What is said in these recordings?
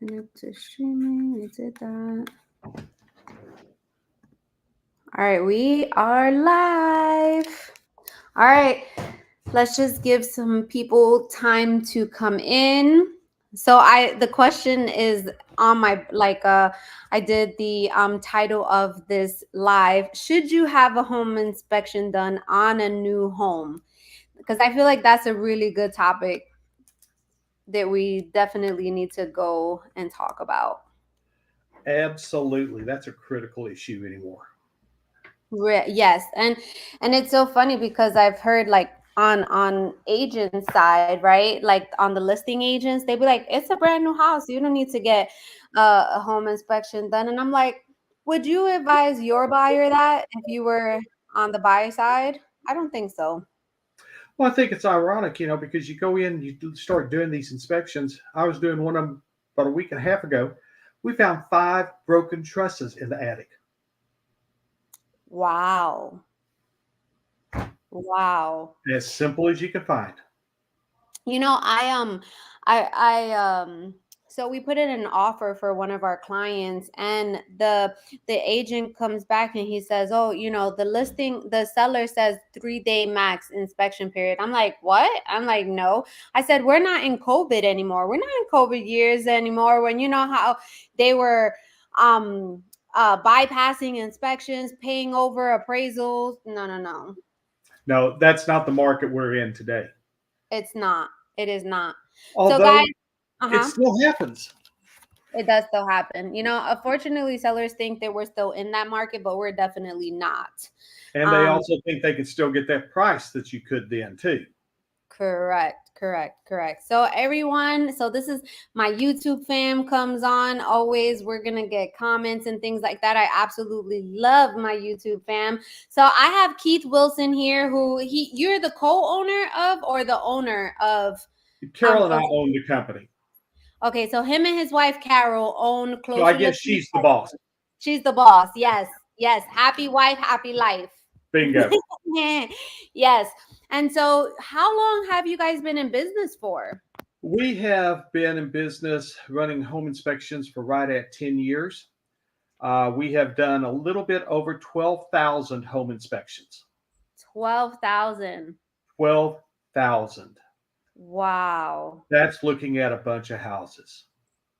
Connect to streaming. We did that. All right, we are live. All right, let's just give some people time to come in. So the question is on my I did the title of this live. Should you have a home inspection done on a new home? Because I feel like that's a really good topic that we definitely need to go and talk about. Absolutely. That's a critical issue anymore. Yes, and it's so funny because I've heard like on agent side, right? Like on the listing agents, they be like, "It's a brand new house. You don't need to get a home inspection done." And I'm like, "Would you advise your buyer that if you were on the buyer side?" I don't think so. Well, I think it's ironic, because you go in, you start doing these inspections. I was doing one of them about a week and a half ago. We found 5 broken trusses in the attic. Wow. Wow. As simple as you can find. You know, I so we put in an offer for one of our clients, and the agent comes back and he says, "Oh, the seller says 3-day max inspection period." I'm like, "What?" I'm like, "No." I said, "We're not in COVID anymore. We're not in COVID years anymore when you know how they were bypassing inspections, paying over appraisals. No, no, no. No, that's not the market we're in today. It's not. It is not." So guys, Although it uh-huh. still happens. It does still happen. Unfortunately, sellers think that we're still in that market, but we're definitely not. And they Um, also think they can still get that price that you could then, too. correct. So everyone, so this is my YouTube fam comes on. Always, we're gonna get comments and things like that. I absolutely love my YouTube fam. So I have Keith Wilson here, who you're the co-owner of or the owner of Carol and I Close. own the company. Okay, so him and his wife Carol own So I Closer guess Listings. she's the boss. She's the boss. Yes. Yes. Happy wife, happy life. Bingo. Yes. And so, how long have you guys been in business for? We have been in business running home inspections for right at 10 years. We have done a little bit over 12,000 home inspections. 12,000. 12,000. Wow. That's looking at a bunch of houses.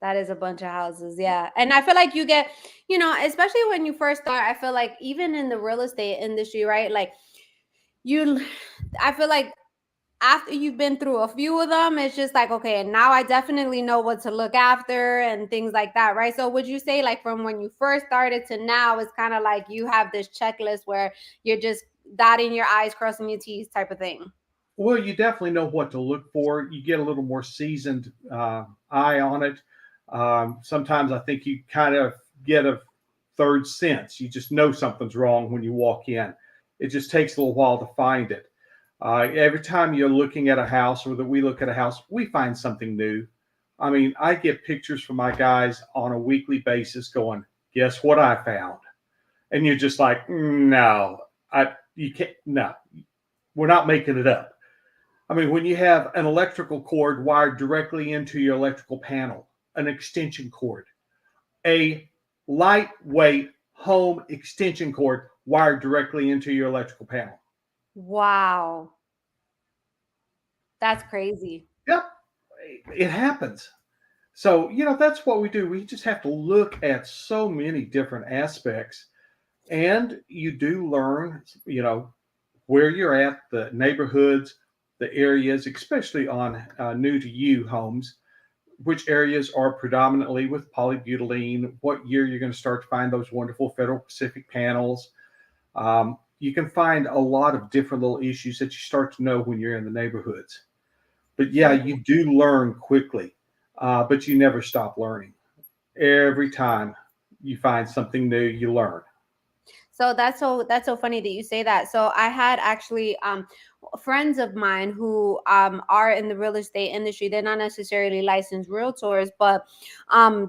That is a bunch of houses. Yeah. And I feel like you get, especially when you first start, I feel like even in the real estate industry, right? Like, you, I feel like after you've been through a few of them, it's just like, okay, and now I definitely know what to look after and things like that, right? So would you say like from when you first started to now, it's kind of like you have this checklist where you're just dotting your I's, crossing your T's type of thing? Well, you definitely know what to look for. You get a little more seasoned eye on it. Sometimes I think you kind of get a third sense. You just know something's wrong when you walk in. It just takes a little while to find it. Every time you're looking at a house or that we look at a house, we find something new. I mean, I get pictures from my guys on a weekly basis going, guess what I found? And you're just like, no, you can't, no, we're not making it up. I mean, when you have an electrical cord wired directly into your electrical panel, an extension cord, a lightweight home extension cord wired directly into your electrical panel. Wow. That's crazy. Yep, it happens. So, that's what we do. We just have to look at so many different aspects. And you do learn, where you're at, the neighborhoods, the areas, especially on new to you homes, which areas are predominantly with polybutylene, what year you're going to start to find those wonderful Federal Pacific panels. You can find a lot of different little issues that you start to know when you're in the neighborhoods. But yeah, you do learn quickly, but you never stop learning. Every time you find something new, you learn. So that's so funny that you say that. So I had actually friends of mine who are in the real estate industry. They're not necessarily licensed realtors, but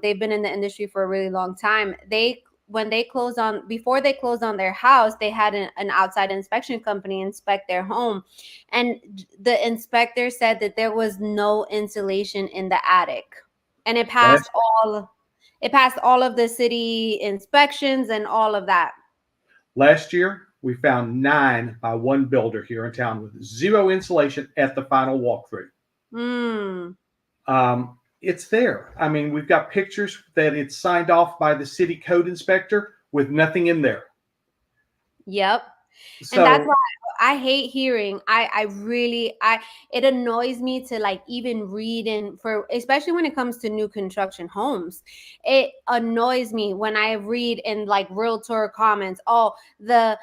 they've been in the industry for a really long time. They when they closed on before they closed on their house, they had an outside inspection company inspect their home, and the inspector said that there was no insulation in the attic. And Last it passed all of the city inspections and all of that. last year, we found 9 by one builder here in town with 0 insulation at the final walkthrough. Mm. It's there. I mean, we've got pictures that it's signed off by the city code inspector with nothing in there. Yep. And that's So why I hate hearing. It annoys me to like even read in for, especially when it comes to new construction homes. It annoys me when I read in like realtor comments, oh, the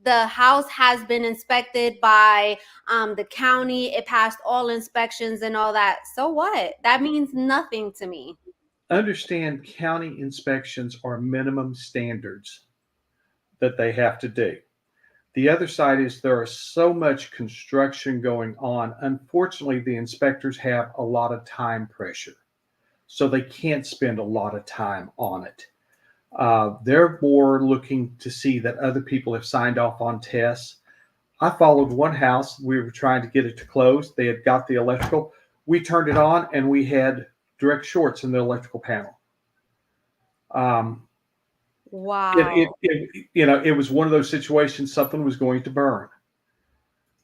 the house has been inspected by the county. It passed all inspections and all that. So what? That means nothing to me. understand county inspections are minimum standards that they have to do. The other side is there is so much construction going on. Unfortunately, the inspectors have a lot of time pressure, so they can't spend a lot of time on it. They're more looking to see that other people have signed off on tests. I followed one house. We were trying to get it to close. They had got the electrical. We turned it on, and we had direct shorts in the electrical panel. Um, Wow. it was one of those situations. Something was going to burn,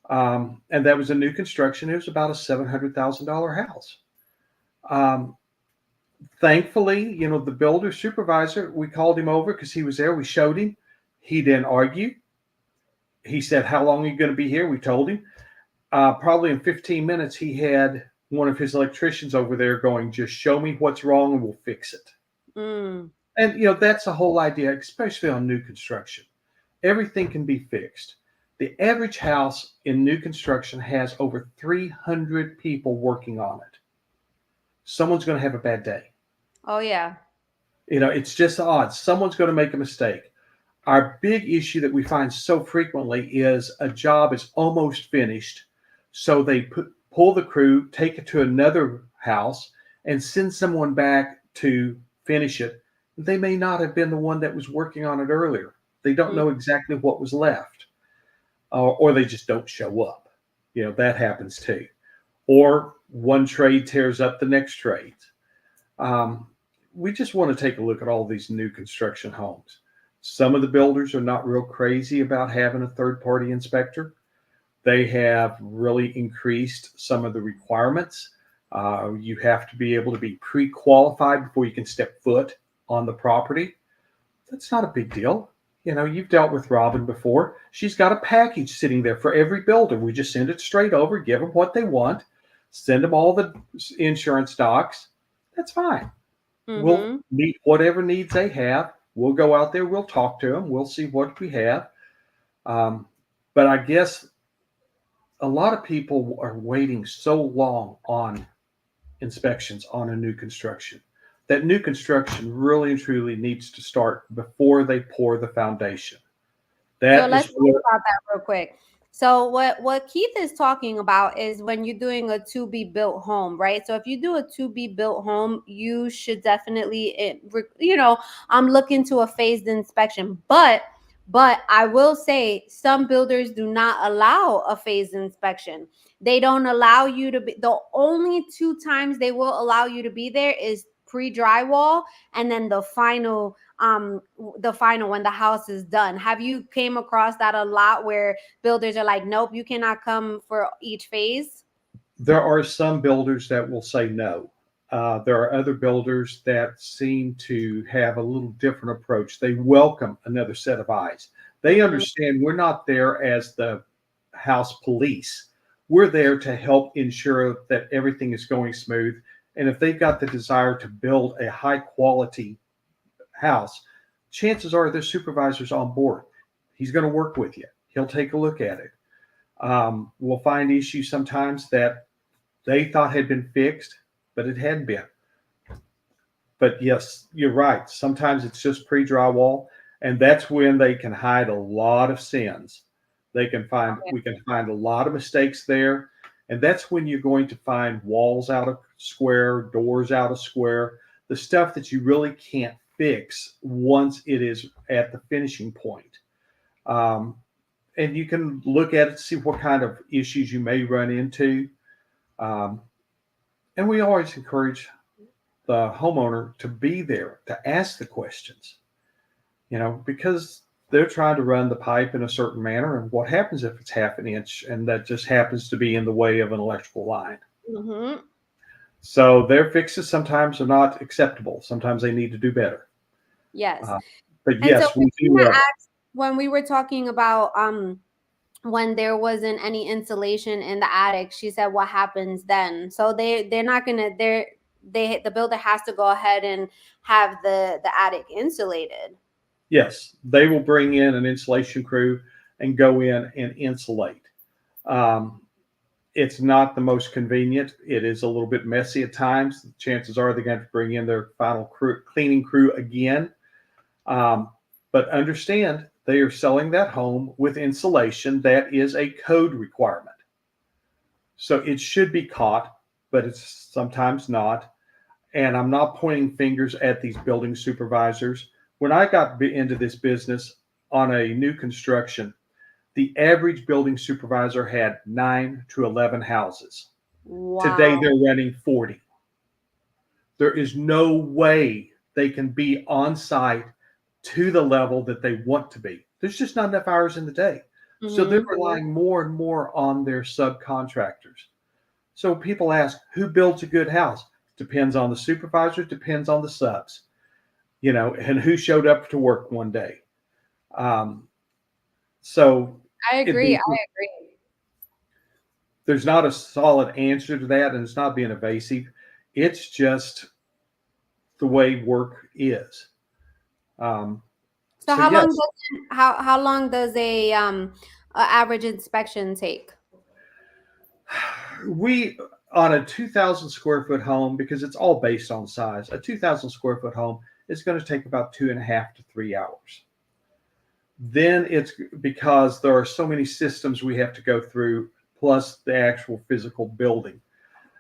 and that was a new construction. It was about a $700,000 house. Um, Thankfully, the builder supervisor, we called him over because he was there. We showed him. He didn't argue. He said, "How long are you going to be here?" We told him. Probably in 15 minutes, he had one of his electricians over there going, "Just show me what's wrong and we'll fix it." Mm. And that's the whole idea, especially on new construction. Everything can be fixed. The average house in new construction has over 300 people working on it. Someone's going to have a bad day. Oh yeah. It's just odd. Someone's going to make a mistake. Our big issue that we find so frequently is a job is almost finished. So they pull the crew, take it to another house, and send someone back to finish it. They may not have been the one that was working on it earlier. They don't Mm. know exactly what was left, or they just don't show up. That happens too. Or one trade tears up the next trade. Um, we just want to take a look at all these new construction homes. Some of the builders are not real crazy about having a third party inspector. They have really increased some of the requirements. You have to be able to be pre qualified before you can step foot on the property. That's not a big deal. You've dealt with Robin before. She's got a package sitting there for every builder. We just send it straight over, give them what they want, send them all the insurance docs. That's fine. We'll Mm-hmm. meet whatever needs they have. We'll go out there. We'll talk to them. We'll see what we have. But I guess a lot of people are waiting so long on inspections on a new construction that new construction really and truly needs to start before they pour the foundation. So That let's is talk what about that real quick. So what Keith is talking about is when you're doing a to be built home, right? So if you do a to be built home, you should definitely look into a phased inspection. But I will say some builders do not allow a phased inspection. They don't allow you to be, the only 2 times they will allow you to be there is pre-drywall and then the final when the house is done. Have you came across that a lot where builders are like, nope, you cannot come for each phase? there are some builders that will say no. There are other builders that seem to have a little different approach. They welcome another set of eyes. They Mm. understand we're not there as the house police. We're there to help ensure that everything is going smooth. And if they've got the desire to build a high quality house, chances are their supervisor's on board. He's going to work with you. He'll take a look at it. We'll find issues sometimes that they thought had been fixed, but it hadn't been. But yes, you're right. Sometimes it's just pre-drywall, and that's when they can hide a lot of sins. We can find a lot of mistakes there, and that's when you're going to find walls out of square, doors out of square, the stuff that you really can't fix once it is at the finishing point. Um, and you can look at it, see what kind of issues you may run into. Um, And we always encourage the homeowner to be there, to ask the questions, because they're trying to run the pipe in a certain manner. And what happens if it's half an inch and that just happens to be in the way of an electrical line? Mm-hmm. So their fixes sometimes are not acceptable. Sometimes they need to do better. Yes. But And so yes, we do. asked, when we were talking about when there wasn't any insulation in the attic, she said, what happens then? So they're not gonna the builder has to go ahead and have the attic insulated. Yes, they will bring in an insulation crew and go in and insulate. It's not the most convenient. It is a little bit messy at times. Chances are they're going to have to bring in their final cleaning crew again. But understand, they are selling that home with insulation. That is a code requirement. So it should be caught, but it's sometimes not. And I'm not pointing fingers at these building supervisors. When I got into this business on a new construction, the average building supervisor had 9 to 11 houses. Wow. Today they're running 40. There is no way they can be on site to the level that they want to be. There's just not enough hours in the day. Mm-hmm. So they're relying more and more on their subcontractors. So people ask, who builds a good house? Depends on the supervisor, depends on the subs, and who showed up to work one day. So I agree. There's not a solid answer to that, and it's not being evasive. It's just the way work is. So how long does a average inspection take? We, on a 2,000 square foot home, because it's all based on size, a 2,000 square foot home is going to take about 2.5 to 3 hours. Then it's because there are so many systems we have to go through, plus the actual physical building.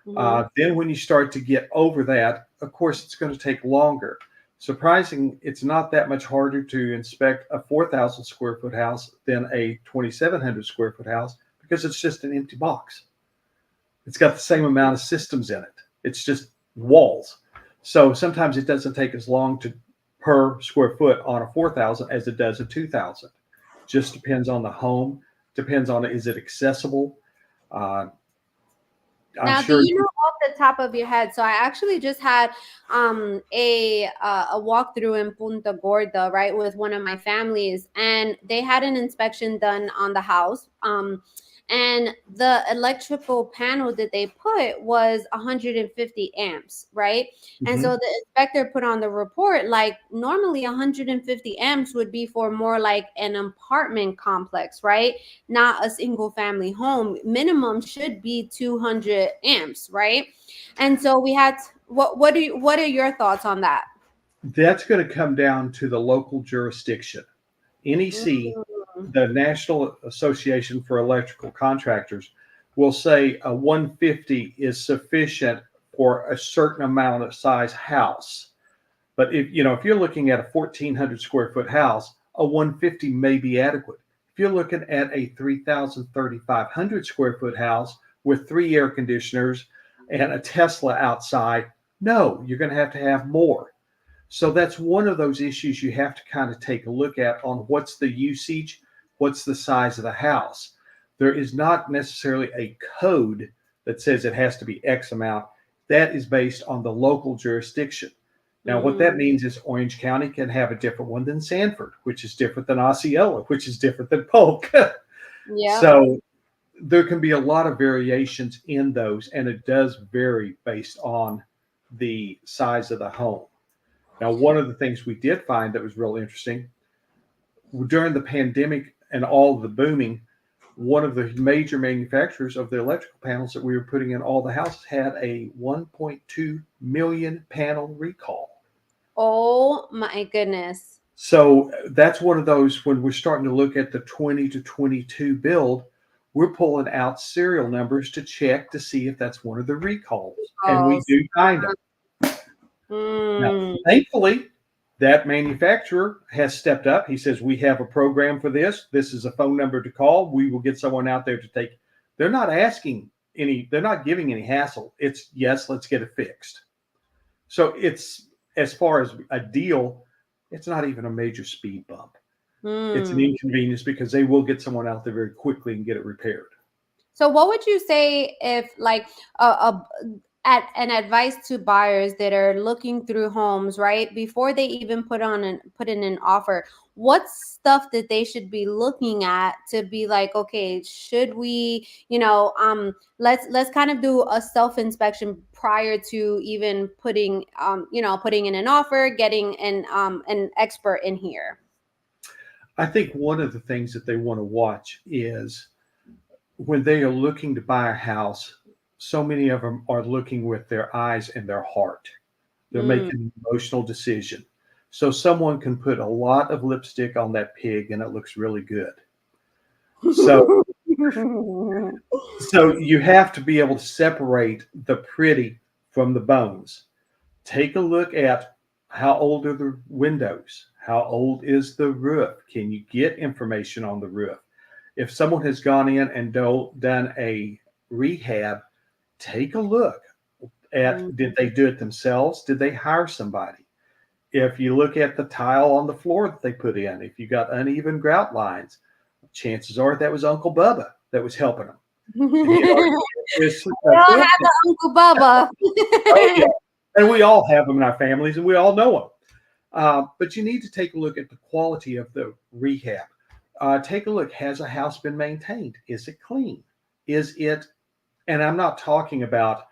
Mm-hmm. Then when you start to get over that, of course, it's going to take longer. Surprising, it's not that much harder to inspect a 4,000 square foot house than a 2,700 square foot house, because it's just an empty box. It's got the same amount of systems in it. It's just walls. So sometimes it doesn't take as long per square foot on a 4,000 as it does a 2,000. Just depends on the home. Depends on is it accessible. Now, do you know off the top of your head? So I actually just had a walkthrough in Punta Gorda, right, with one of my families, and they had an inspection done on the house. And the electrical panel that they put was 150 amps, right? Mm-hmm. And so the inspector put on the report, like normally 150 amps would be for more like an apartment complex, right? Not a single family home. Minimum should be 200 amps, right? And so we had, what are your thoughts on that? That's going to come down to the local jurisdiction. NEC, the National Association for Electrical Contractors, will say a 150 is sufficient for a certain amount of size house. But if you're looking at a 1,400 square foot house, a 150 may be adequate. If you're looking at a 3,500 square foot house with 3 air conditioners and a Tesla outside, no, you're going to have more. So that's one of those issues you have to kind of take a look at on what's the usage, what's the size of the house. There is not necessarily a code that says it has to be X amount. That is based on the local jurisdiction. Now, what that means is Orange County can have a different one than Sanford, which is different than Osceola, which is different than Polk. Yeah. So there can be a lot of variations in those, and it does vary based on the size of the home. Now, one of the things we did find that was real interesting, during the pandemic and all the booming, one of the major manufacturers of the electrical panels that we were putting in all the houses had a 1.2 million panel recall. Oh my goodness. So that's one of those, when we're starting to look at the 20 to 22 build, we're pulling out serial numbers to check to see if that's one of the recalls. And we do find them. Now, thankfully, that manufacturer has stepped up. He says, we have a program for this. This is a phone number to call. We will get someone out there to take. They're not asking they're not giving any hassle. It's yes, let's get it fixed. So it's, as far as a deal, it's not even a major speed bump. It's an inconvenience because they will get someone out there very quickly and get it repaired. So what would you say if like at an advice to buyers that are looking through homes, right? Before they even put in an offer, what stuff that they should be looking at to be like, okay, should we, let's kind of do a self-inspection prior to even putting putting in an offer, getting an expert in here. I think one of the things that they want to watch is when they are looking to buy a house, so many of them are looking with their eyes and their heart. They're making an emotional decision. So someone can put a lot of lipstick on that pig and it looks really good. So, so you have to be able to separate the pretty from the bones. Take a look at how old are the windows? How old is the roof? Can you get information on the roof? If someone has gone in and done a rehab, take a look at, did they do it themselves? Did they hire somebody? If you look at the tile on the floor that they put in, if you got uneven grout lines, chances are that was Uncle Bubba that was helping them. We all have the Uncle Bubba. Oh, yeah. And we all have them in our families, and we all know them. But you need to take a look at the quality of the rehab. Take a look. Has a house been maintained? Is it clean? Is it, and I'm not talking about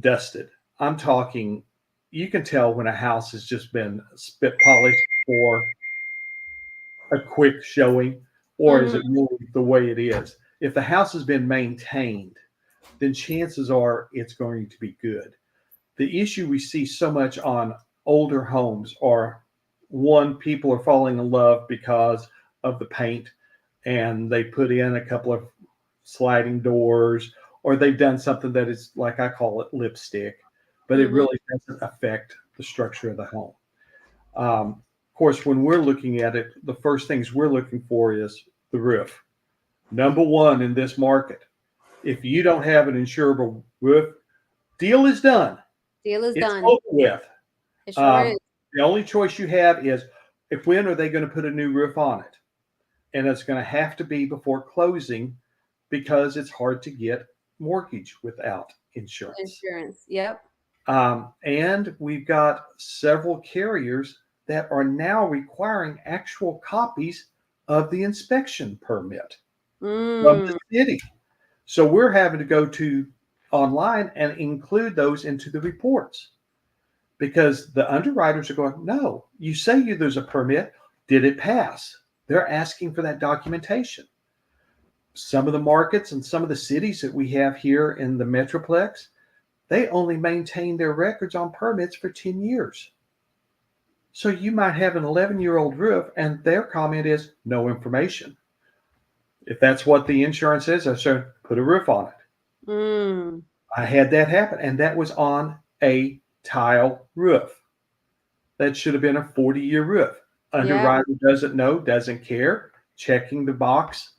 dusted. I'm talking, you can tell when a house has just been spit polished for a quick showing, or is it really the way it is? If the house has been maintained, then chances are it's going to be good. The issue we see so much on older homes are, one, people are falling in love because of the paint and they put in a couple of sliding doors, or they've done something that is, like I call it, lipstick, but it really doesn't affect the structure of the home. Of course, when we're looking at it, the first things we're looking for is the roof. Number one in this market, if you don't have an insurable roof, deal is done. Deal is it's done. Over with. It sure is. The only choice you have is, when are they going to put a new roof on it? And it's going to have to be before closing, because it's hard to get mortgage without insurance. Insurance, yep. And we've got several carriers that are now requiring actual copies of the inspection permit from the city. So we're having to go to online and include those into the reports, because the underwriters are going, no, you say there's a permit. Did it pass? They're asking for that documentation. Some of the markets and some of the cities that we have here in the Metroplex, they only maintain their records on permits for 10 years. So you might have an 11-year-old roof and their comment is no information. If that's what the insurance is, I say, put a roof on it. I had that happen, and that was on a tile roof. That should have been a 40-year roof. Underwriter doesn't know, doesn't care, checking the box.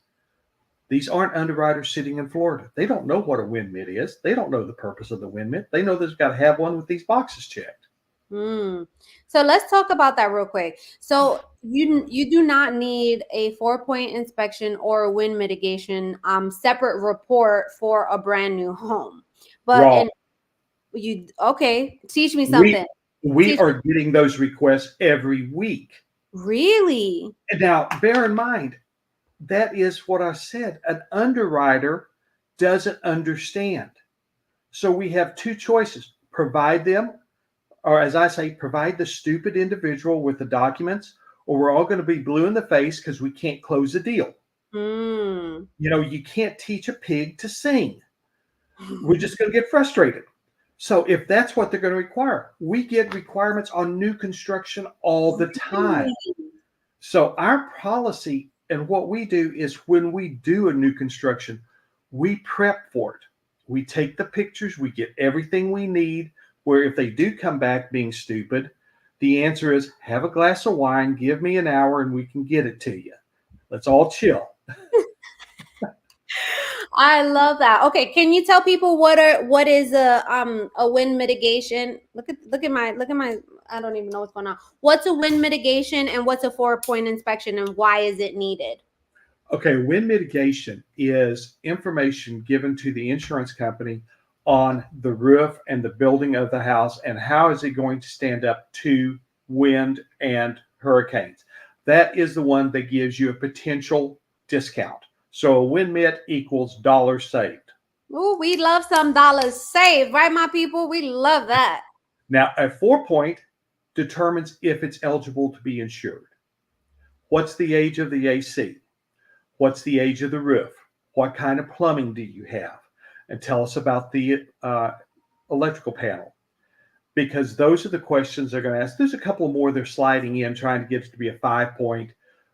These aren't underwriters sitting in Florida. They don't know what a wind mitt is. They don't know the purpose of the wind mitt. They know they've got to have one with these boxes checked. So let's talk about that real quick. So you do not need a 4-point inspection or a wind mitigation separate report for a brand new home. But teach me something. We are getting those requests every week. Really? Now, bear in mind, that is what I said. An underwriter doesn't understand. So we have two choices. Provide them, or as I say, provide the stupid individual with the documents, or we're all going to be blue in the face because we can't close the deal. You can't teach a pig to sing. We're just going to get frustrated. So if that's what they're going to require, we get requirements on new construction all the time. So our policy and what we do is, when we do a new construction, we prep for it. We take the pictures, we get everything we need, where if they do come back being stupid, the answer is, have a glass of wine, give me an hour, and we can get it to you. Let's all chill. I love that. Okay, can you tell people what is a wind mitigation? Look at my I don't even know what's going on. What's a wind mitigation and what's a 4-point inspection and why is it needed? Okay, wind mitigation is information given to the insurance company on the roof and the building of the house and how is it going to stand up to wind and hurricanes. That is the one that gives you a potential discount. So a wind mit equals dollars saved. Ooh, we love some dollars saved, right, my people? We love that. Now, a 4-point determines if it's eligible to be insured. What's the age of the AC? What's the age of the roof? What kind of plumbing do you have? And tell us about the electrical panel. Because those are the questions they're going to ask. There's a couple more they're sliding in, trying to get it to be a 5-point,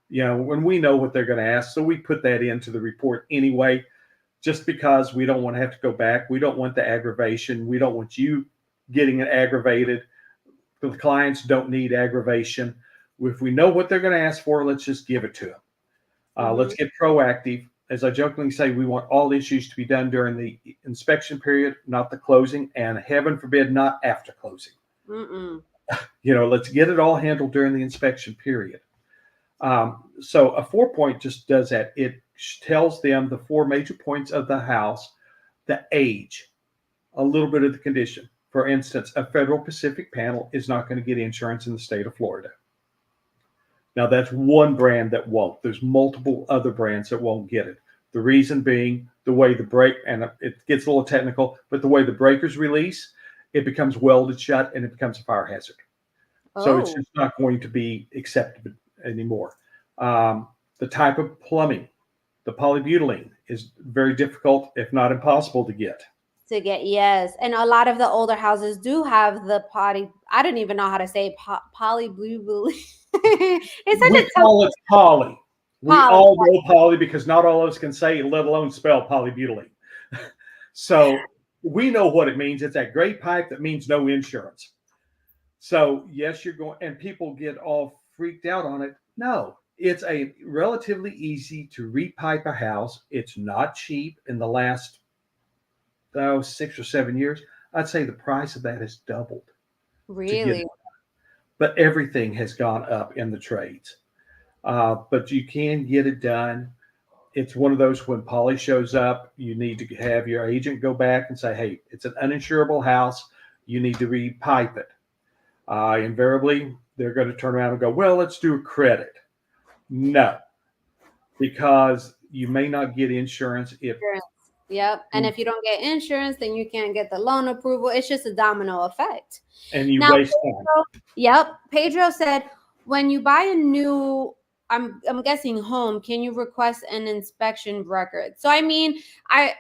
when we know what they're going to ask. So we put that into the report anyway, just because we don't want to have to go back. We don't want the aggravation. We don't want you getting it aggravated. The clients don't need aggravation. If we know what they're going to ask for, let's just give it to them. Let's get proactive. As I jokingly say, we want all issues to be done during the inspection period, not the closing, and heaven forbid, not after closing. Let's get it all handled during the inspection period. So a 4-point just does that. It tells them the 4 major points of the house, the age, a little bit of the condition. For instance, a Federal Pacific panel is not going to get insurance in the state of Florida. Now, that's one brand that won't. There's multiple other brands that won't get it. The reason being the way the brake, and it gets a little technical, but the way the breakers release, it becomes welded shut and it becomes a fire hazard. So it's just not going to be accepted anymore. The type of plumbing, the polybutylene, is very difficult, if not impossible, to get. Yes, and a lot of the older houses do have the I don't even know how to say polybutylene. It's such We call it poly. We all know poly because not all of us can say it, let alone spell polybutylene. So we know what it means. It's that gray pipe that means no insurance. So yes, you're going, and people get all freaked out on it. No, it's a relatively easy to repipe a house. It's not cheap. In the last 6 or 7 years, I'd say the price of that has doubled. Really? But everything has gone up in the trades. But you can get it done. It's one of those, when poly shows up, you need to have your agent go back and say, hey, it's an uninsurable house. You need to repipe it. Invariably, they're going to turn around and go, well, let's do a credit. No, because you may not get insurance if. Yep. And if you don't get insurance, then you can't get the loan approval. It's just a domino effect. And you waste time. Yep. Pedro said, when you buy a new, I'm guessing home, can you request an inspection record? So I mean, I'm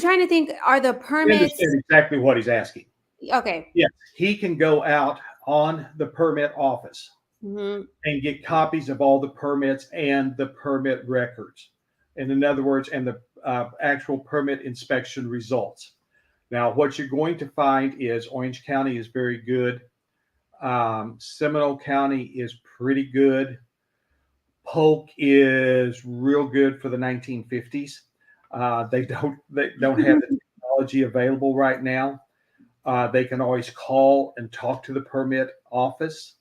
trying to think, are the permits? That's exactly what he's asking. Okay. Yes, he can go out on the permit office and get copies of all the permits and the permit records. And in other words, and the actual permit inspection results. Now, what you're going to find is Orange County is very good. Seminole County is pretty good. Polk is real good for the 1950s. They don't have the technology available right now. They can always call and talk to the permit office.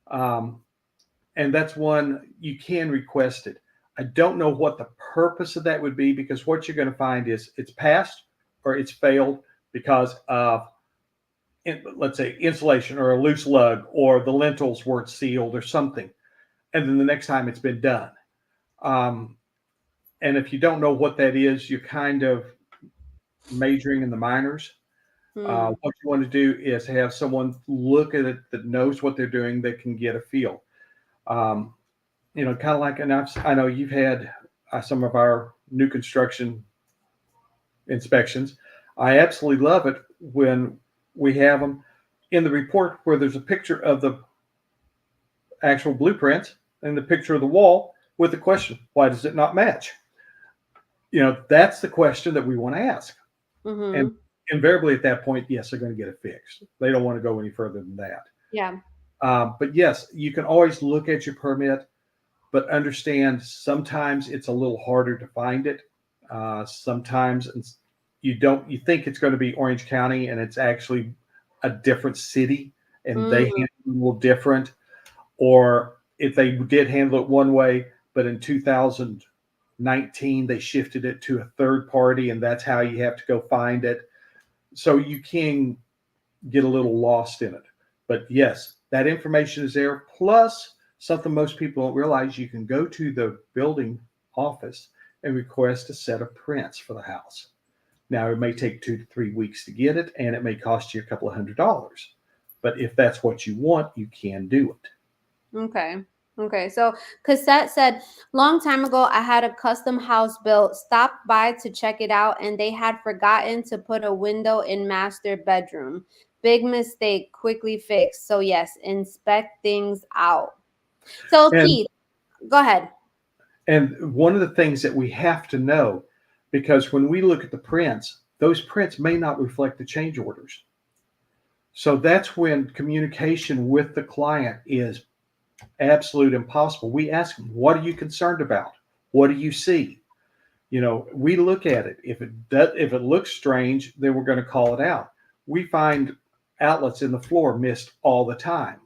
And that's one you can request it. I don't know what the purpose of that would be, because what you're going to find is it's passed or it's failed because of, let's say, insulation or a loose lug, or the lintels weren't sealed or something. And then the next time it's been done. And if you don't know what that is, you're kind of majoring in the minors. What you want to do is have someone look at it that knows what they're doing, that can get a feel. Kind of like, and I know you've had some of our new construction inspections. I absolutely love it when we have them in the report where there's a picture of the actual blueprints and the picture of the wall with the question, why does it not match? That's the question that we want to ask. And invariably at that point, yes, they're going to get it fixed. They don't want to go any further than that. Yeah. But yes, you can always look at your permit, but understand sometimes it's a little harder to find it. Sometimes you think it's going to be Orange County and it's actually a different city and they handle it a little different. Or if they did handle it one way, but in 2019 they shifted it to a third party and that's how you have to go find it. So you can get a little lost in it. But yes, that information is there. Plus, something most people don't realize, you can go to the building office and request a set of prints for the house. Now, it may take 2 to 3 weeks to get it, and it may cost you a couple of $100. But if that's what you want, you can do it. Okay. So Cassette said, long time ago, I had a custom house built, stopped by to check it out, and they had forgotten to put a window in master bedroom. Big mistake, quickly fixed. So yes, inspect things out. So Keith, go ahead. And one of the things that we have to know, because when we look at the prints, those prints may not reflect the change orders. So that's when communication with the client is absolute impossible. We ask them, what are you concerned about? What do you see? We look at it. If it looks strange, then we're going to call it out. We find outlets in the floor missed all the time,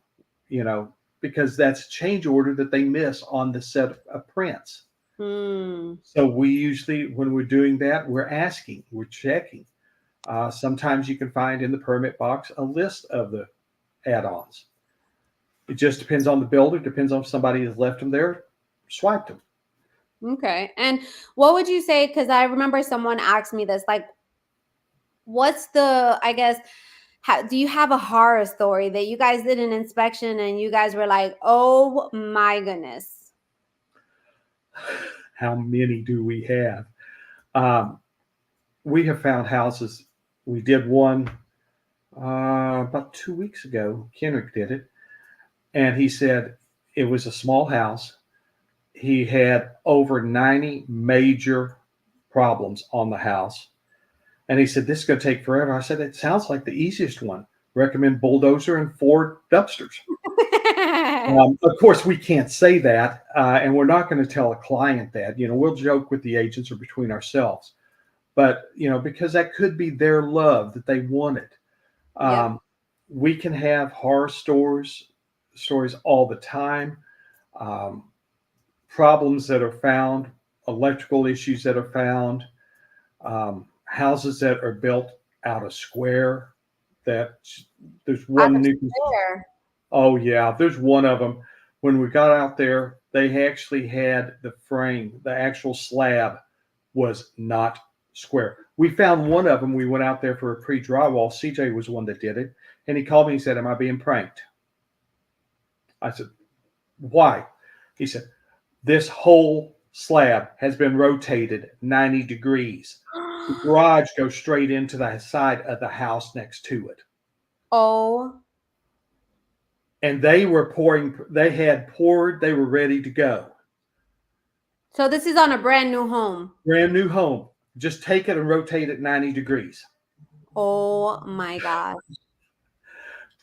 because that's a change order that they miss on the set of prints. So we usually, when we're doing that, we're checking. Sometimes you can find in the permit box a list of the add-ons. It just depends on the builder, depends on if somebody has left them there, swiped them. Okay. And what would you say, because I remember someone asked me this, like, what's the, I guess, do you have a horror story that you guys did an inspection and you guys were like, oh my goodness? How many do we have? We have found houses. We did one about 2 weeks ago. Kenrick did it. And he said it was a small house. He had over 90 major problems on the house. And he said, this is going to take forever. I said, it sounds like the easiest one. Recommend bulldozer and 4 dumpsters. Of course, we can't say that. And we're not going to tell a client that. We'll joke with the agents or between ourselves. But, because that could be their love that they wanted. We can have horror stories all the time. Problems that are found, electrical issues that are found. Houses that are built out of square. There's one new. Oh yeah, there's one of them. When we got out there, they actually had the frame, the actual slab was not square. We found one of them. We went out there for a pre-drywall. CJ was the one that did it, and he called me and said, "Am I being pranked?" I said, "Why?" He said, "This whole slab has been rotated 90 degrees. The garage goes straight into the side of the house next to it." Oh. And they were they were ready to go. So this is on a brand new home. Brand new home. Just take it and rotate it 90 degrees. Oh my God.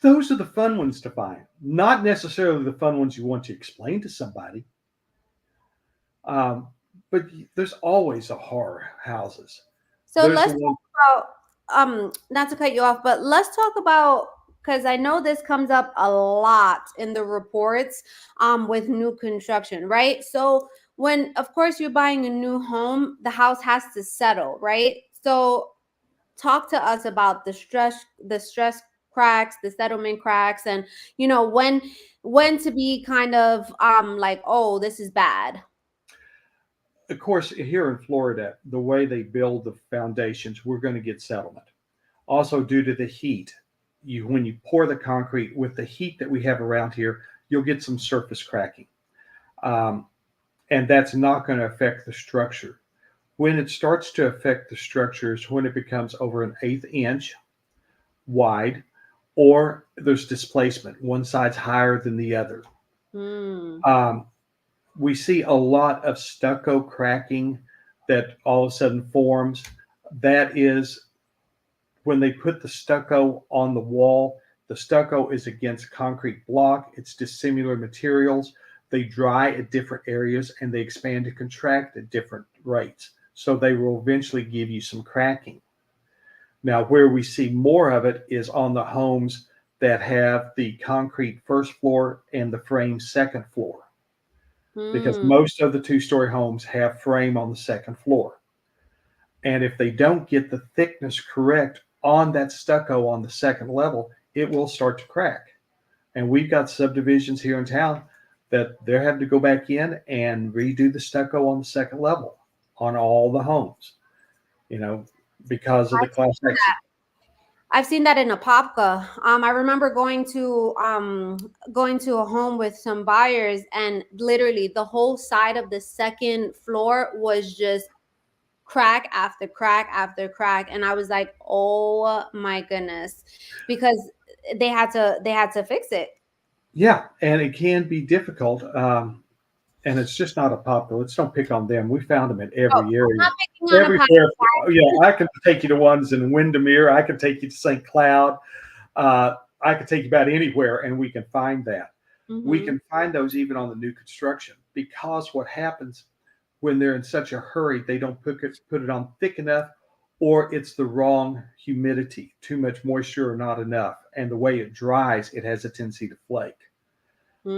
Those are the fun ones to find. Not necessarily the fun ones you want to explain to somebody. But there's always a horror houses. So let's talk about, not to cut you off, but let's talk about, because I know this comes up a lot in the reports with new construction, right? So when, of course, you're buying a new home, the house has to settle, right? So talk to us about the stress cracks, the settlement cracks, and when to be kind of like, oh, this is bad. Of course, here in Florida, the way they build the foundations, we're going to get settlement. Also, due to the heat, when you pour the concrete with the heat that we have around here, you'll get some surface cracking. And that's not going to affect the structure. When it starts to affect the structure is when it becomes over an 1/8 inch wide, or there's displacement. One side's higher than the other. We see a lot of stucco cracking that all of a sudden forms. That is when they put the stucco on the wall. The stucco is against concrete block. It's dissimilar materials. they dry at different areas and they expand and contract at different rates. So they will eventually give you some cracking. Now, where we see more of it is on the homes that have the concrete first floor and the frame second floor, because Mm. most of the two-story homes have frame on the second floor. And if they don't get the thickness correct on that stucco on the second level, it will start to crack. And we've got subdivisions here in town that they're having to go back in and redo the stucco on the second level on all the homes, because of the Class X. I've seen that in Apopka. I remember going to a home with some buyers, and literally the whole side of the second floor was just crack after crack after crack, and I was like, "Oh my goodness," because they had to fix it. Yeah, and it can be difficult. And it's just not a popular. Let's don't pick on them. We found them in Oh, every I'm area, not picking on everywhere. Apopka. I can take you to ones in Windermere. I can take you to St. Cloud. I can take you about anywhere, and we can find that. We Mm-hmm. can find those even on the new construction, because what happens when they're in such a hurry, they don't put it on thick enough, or it's the wrong humidity, too much moisture or not enough, and the way it dries, it has a tendency to flake.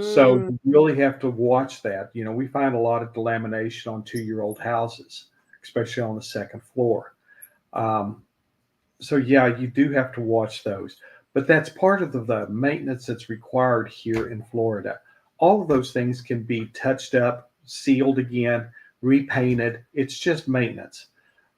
So Mm. you really have to watch that. We find a lot of delamination on 2-year-old houses, especially on the second floor. Um, so yeah, you do have to watch those. But that's part of the maintenance that's required here in Florida. All of those things can be touched up, sealed again, repainted. It's just maintenance.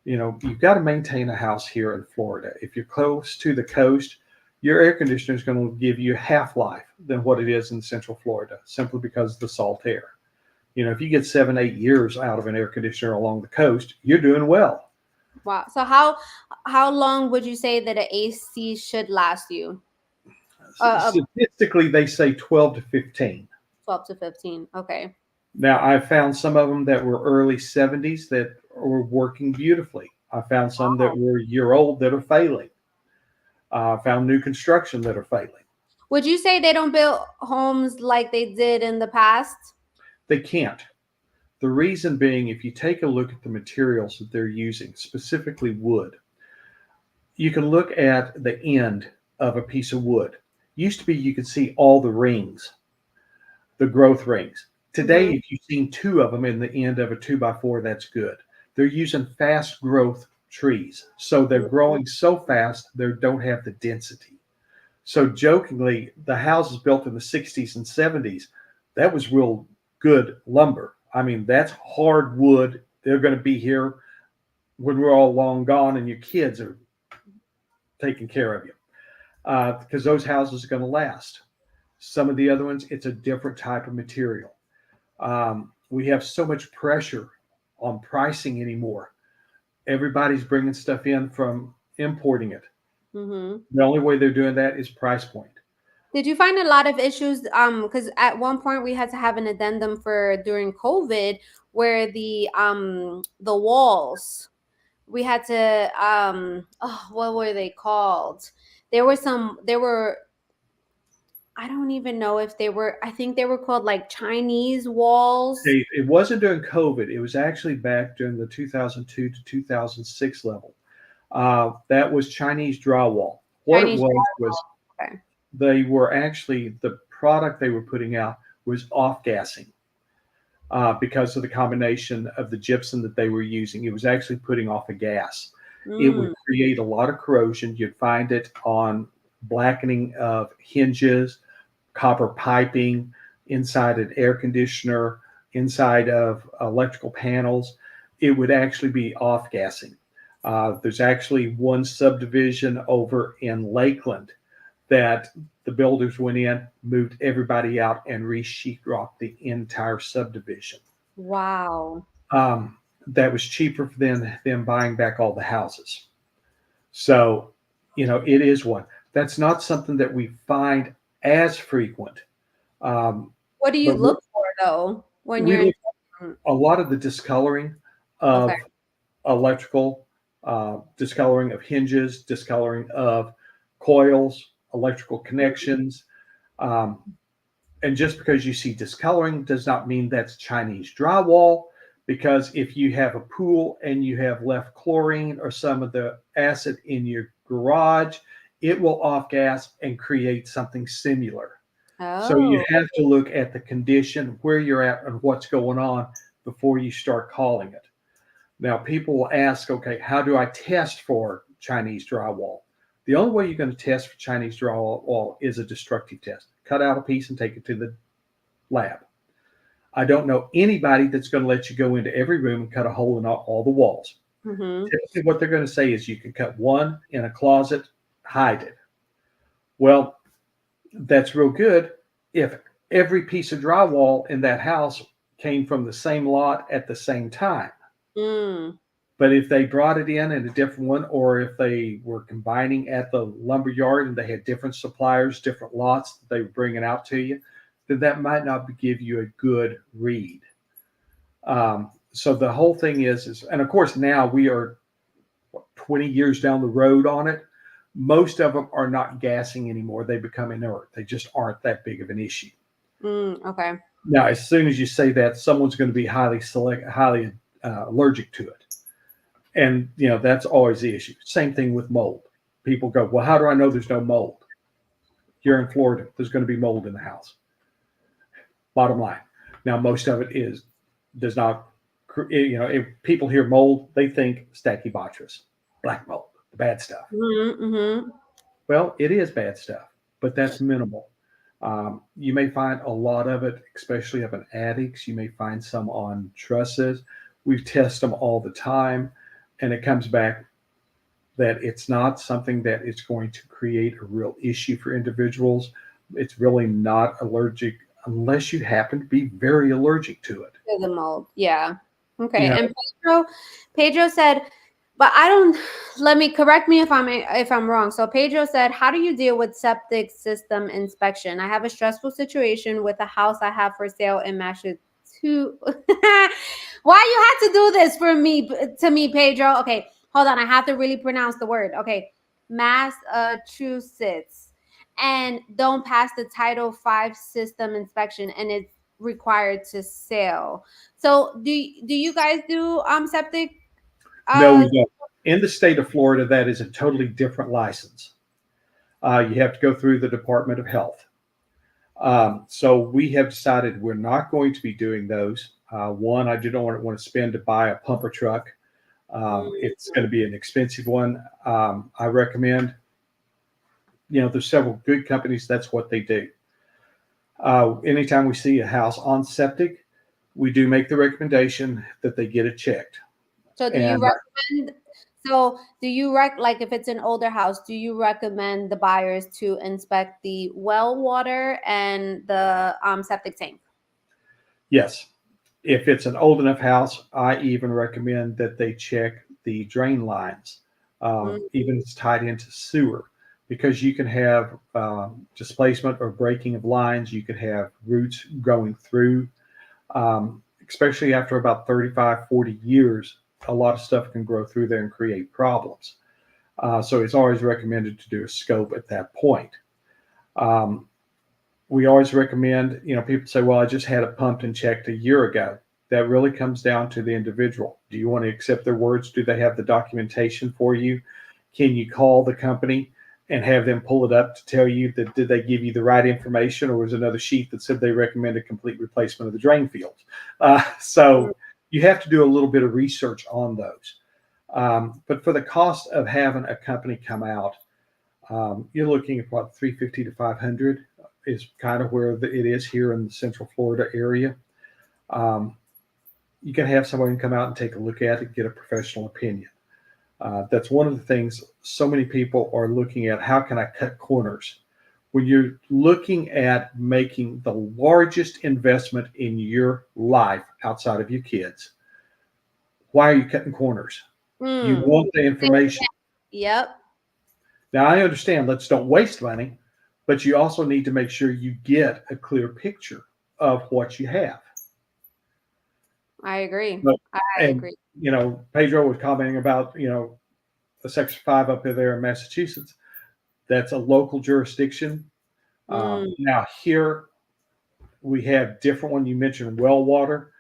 You've got to maintain a house here in Florida. If you're close to the coast, your air conditioner is going to give you half life than what it is in Central Florida, simply because of the salt air. If you get 7, 8 years out of an air conditioner along the coast, you're doing well. Wow. So how long would you say that an AC should last you? Statistically, they say 12 to 15. 12 to 15. Okay. Now, I found some of them that were early 70s that were working beautifully. I found some that were a year old that are failing. I found new construction that are failing. Would you say they don't build homes like they did in the past? They can't. The reason being, if you take a look at the materials that they're using, specifically wood, you can look at the end of a piece of wood. Used to be you could see all the rings, the growth rings. Today, Mm-hmm. if you've seen 2 of them in the end of a 2x4, that's good. They're using fast growth trees. So they're growing so fast, they don't have the density. So jokingly, the houses built in the 60s and 70s, that was real good lumber. I mean, that's hard wood. They're going to be here when we're all long gone and your kids are taking care of you, because those houses are going to last. Some of the other ones, it's a different type of material. We have so much pressure on pricing anymore. Everybody's bringing stuff in from importing it. Mm-hmm. The only way they're doing that is price point. Did you find a lot of issues? Because at one point we had to have an addendum for during COVID, where the walls, we had to what were they called? There were I don't even know if they were, I think they were called like Chinese walls. It wasn't during COVID. It was actually back during the 2002 to 2006 level. That was Chinese drywall. What it Chinese was okay. they were actually, the product they were putting out was off-gassing, because of the combination of the gypsum that they were using. It was actually putting off a gas. It would Mm, create a lot of corrosion. You'd find it on blackening of hinges, copper piping, inside an air conditioner, inside of electrical panels. It would actually be off gassing. There's actually one subdivision over in Lakeland that the builders went in, moved everybody out, and re-sheetrocked the entire subdivision. wow. That was cheaper than them buying back all the houses. So, it is one. That's not something that we find as frequent. What do you But look for though when we you're in? look a lot of the discoloring Okay. of electrical, discoloring of hinges, discoloring of coils, electrical connections. Um, And just because you see discoloring does not mean that's Chinese drywall, because if you have a pool and you have left chlorine or some of the acid in your garage, it will off gas and create something similar. So you Oh. have to look at the condition, where you're at, and what's going on before you start calling it. Now, people will ask, okay, how do I test for Chinese drywall? The only way you're going to test for Chinese drywall is a destructive test. Cut out a piece and take it to the lab. I don't know anybody that's going to let you go into every room and cut a hole in all the walls. Mm-hmm. Typically, what they're going to say is you can cut one in a closet, hide it. Well, that's real good if every piece of drywall in that house came from the same lot at the same time. Mm. But if they brought it in a different one, or if they were combining at the lumber yard and they had different suppliers, different lots that they were bringing out to you, then that might not give you a good read. So the whole thing is, and of course now we are 20 years down the road on it. Most of them are not gassing anymore. They become inert. They just aren't that big of an issue. Okay. Now, as soon as you say that, someone's going to be highly allergic to it. And, that's always the issue. Same thing with mold. People go, well, how do I know there's no mold? You're in Florida. There's going to be mold in the house. Bottom line. Now, most of it does not, if people hear mold, they think Stachybotrys, black mold, the bad stuff. Mm-hmm. Mm-hmm. Well, it is bad stuff, but that's minimal. You may find a lot of it, especially up in attics. You may find some on trusses. We test them all the time, and it comes back that it's not something that is going to create a real issue for individuals. It's really not allergic unless you happen to be very allergic to it. To the mold. Yeah. Okay. Yeah. And Pedro said, but let me correct me if I'm wrong. So Pedro said, how do you deal with septic system inspection? I have a stressful situation with a house I have for sale in Massachusetts. Why you had to do this to me, Pedro? Okay, hold on. I have to really pronounce the word. Okay. Massachusetts, and don't pass the Title V system inspection, and it's required to sell. So do you guys do septic? No, we don't. In the state of Florida, that is a totally different license. You have to go through the Department of Health. So we have decided we're not going to be doing those. One, I do not want to spend to buy a pumper truck. It's going to be an expensive one. I recommend, there's several good companies. That's what they do. Anytime we see a house on septic, we do make the recommendation that they get it checked. So do you recommend? So do you like if it's an older house, do you recommend the buyers to inspect the well water and the septic tank? Yes. If it's an old enough house, I even recommend that they check the drain lines, even if it's tied into sewer, because you can have displacement or breaking of lines. You could have roots going through, especially after about 35, 40 years. A lot of stuff can grow through there and create problems. So it's always recommended to do a scope at that point. We always recommend, people say, well, I just had it pumped and checked a year ago. That really comes down to the individual. Do you want to accept their words? Do they have the documentation for you? Can you call the company and have them pull it up to tell you that did they give you the right information, or was another sheet that said they recommended complete replacement of the drain fields? So you have to do a little bit of research on those. But for the cost of having a company come out, you're looking at about $350 to $500 is kind of where it is here in the Central Florida area. You can have someone come out and take a look at it, get a professional opinion. That's one of the things so many people are looking at. How can I cut corners? When you're looking at making the largest investment in your life outside of your kids, why are you cutting corners? You want the information. Yep. Now, I understand, don't waste money, but you also need to make sure you get a clear picture of what you have. I agree. I agree. Pedro was commenting about, the Section 5 up there in Massachusetts. That's a local jurisdiction. Now here, We have different one. You mentioned well water.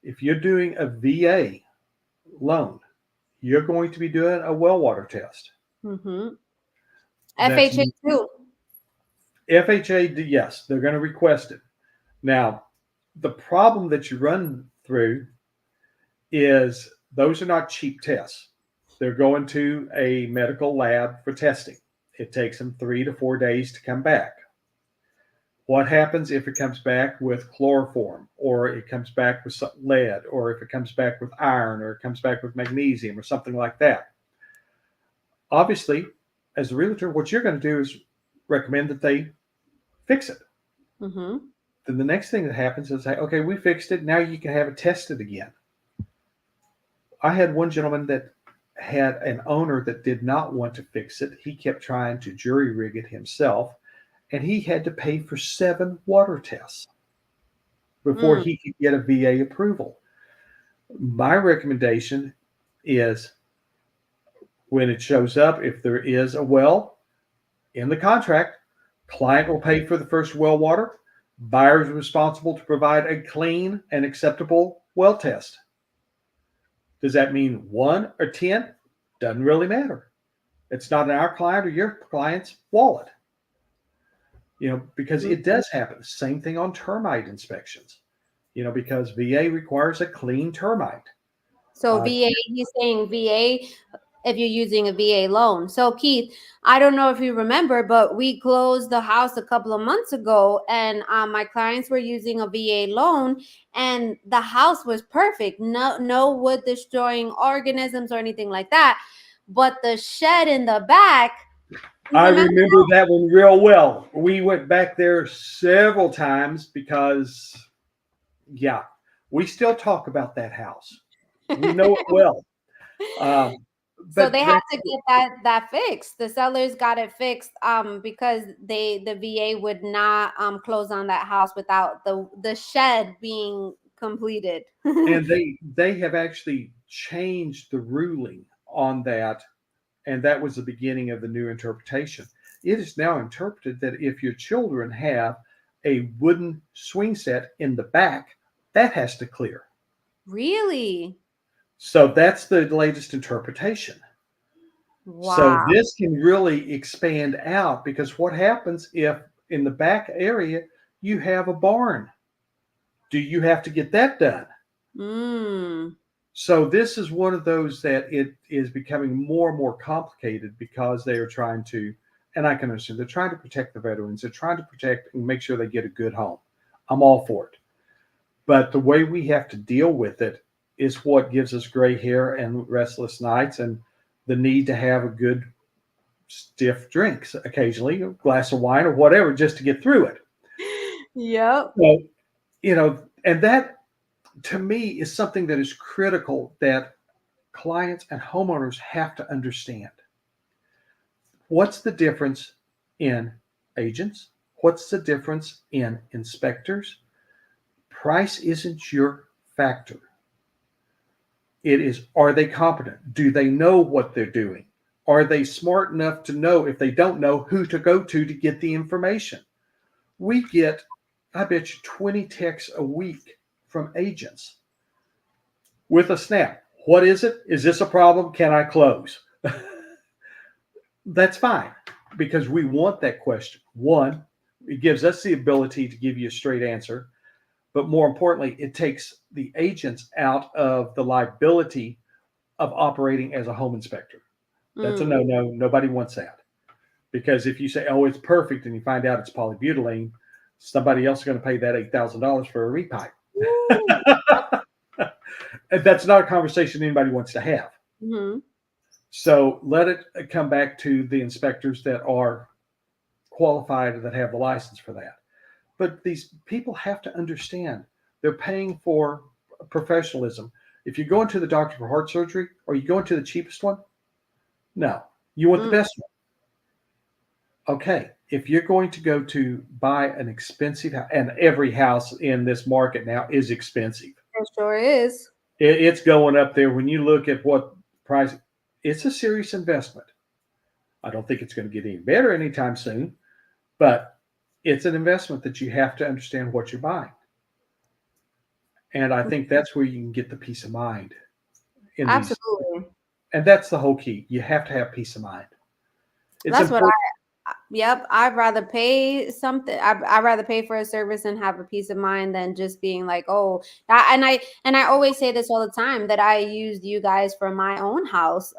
If you're doing a VA loan, you're going to be doing a well water test. Mm-hmm. That's FHA too. FHA, yes, they're going to request it. Now, the problem that you run through is those are not cheap tests. They're going to a medical lab for testing. It takes them 3 to 4 days to come back. What happens if it comes back with chloroform, or it comes back with lead, or if it comes back with iron, or it comes back with magnesium, or something like that? Obviously, as a realtor, what you're going to do is recommend that they fix it. Mm-hmm. Then the next thing that happens is say, okay, we fixed it. Now you can have it tested again. I had one gentleman that had an owner that did not want to fix it. He kept trying to jury rig it himself, and he had to pay for 7 water tests before he could get a VA approval. My recommendation is when it shows up, if there is a well in the contract, client will pay for the first well water. Buyer is responsible to provide a clean and acceptable well test. Does that mean 1 or 10? Doesn't really matter. It's not in our client or your client's wallet. Because it does happen. Same thing on termite inspections. Because VA requires a clean termite. So VA, he's saying VA if you're using a VA loan. So Keith, I don't know if you remember, but we closed the house a couple of months ago, and my clients were using a VA loan, and the house was perfect. No wood destroying organisms or anything like that. But the shed in the back. I remember that one real well. We went back there several times because, we still talk about that house. We know it well. So they had to get that fixed. The sellers got it fixed because the VA would not close on that house without the shed being completed. And they have actually changed the ruling on that, and that was the beginning of the new interpretation. It is now interpreted that if your children have a wooden swing set in the back, that has to clear. Really? So that's the latest interpretation. Wow. So this can really expand out, because what happens if in the back area you have a barn? Do you have to get that done? So this is one of those that it is becoming more and more complicated because they are trying to, and I can understand, they're trying to protect the veterans. They're trying to protect and make sure they get a good home. I'm all for it. But the way we have to deal with it is what gives us gray hair and restless nights and the need to have a good stiff drinks occasionally, a glass of wine or whatever, just to get through it. Yep. So, and that to me is something that is critical that clients and homeowners have to understand. What's the difference in agents? What's the difference in inspectors? Price isn't your factor. It is, are they competent? Do they know what they're doing? Are they smart enough to know, if they don't know, who to go to get the information? We get, I bet you, 20 texts a week from agents with a snap. What is it? Is this a problem? Can I close? That's fine, because we want that question. One, it gives us the ability to give you a straight answer. But more importantly, it takes the agents out of the liability of operating as a home inspector. That's a no-no. Nobody wants that. Because if you say, oh, it's perfect, and you find out it's polybutylene, somebody else is going to pay that $8,000 for a repipe. That's not a conversation anybody wants to have. Mm-hmm. So let it come back to the inspectors that are qualified, that have the license for that. But these people have to understand they're paying for professionalism. If you're going to the doctor for heart surgery, are you going to the cheapest one? No, you want the best one. Okay, if you're going to go to buy an expensive house, and every house in this market now is expensive. It sure is. It's going up there. When you look at what price, it's a serious investment. I don't think it's going to get any better anytime soon, but it's an investment that you have to understand what you're buying. And I think that's where you can get the peace of mind in these. Absolutely. And that's the whole key. You have to have peace of mind. It's That's what important. yep. I'd rather pay something. I'd rather pay for a service and have a peace of mind than just being like, oh, and I always say this all the time that I used you guys for my own house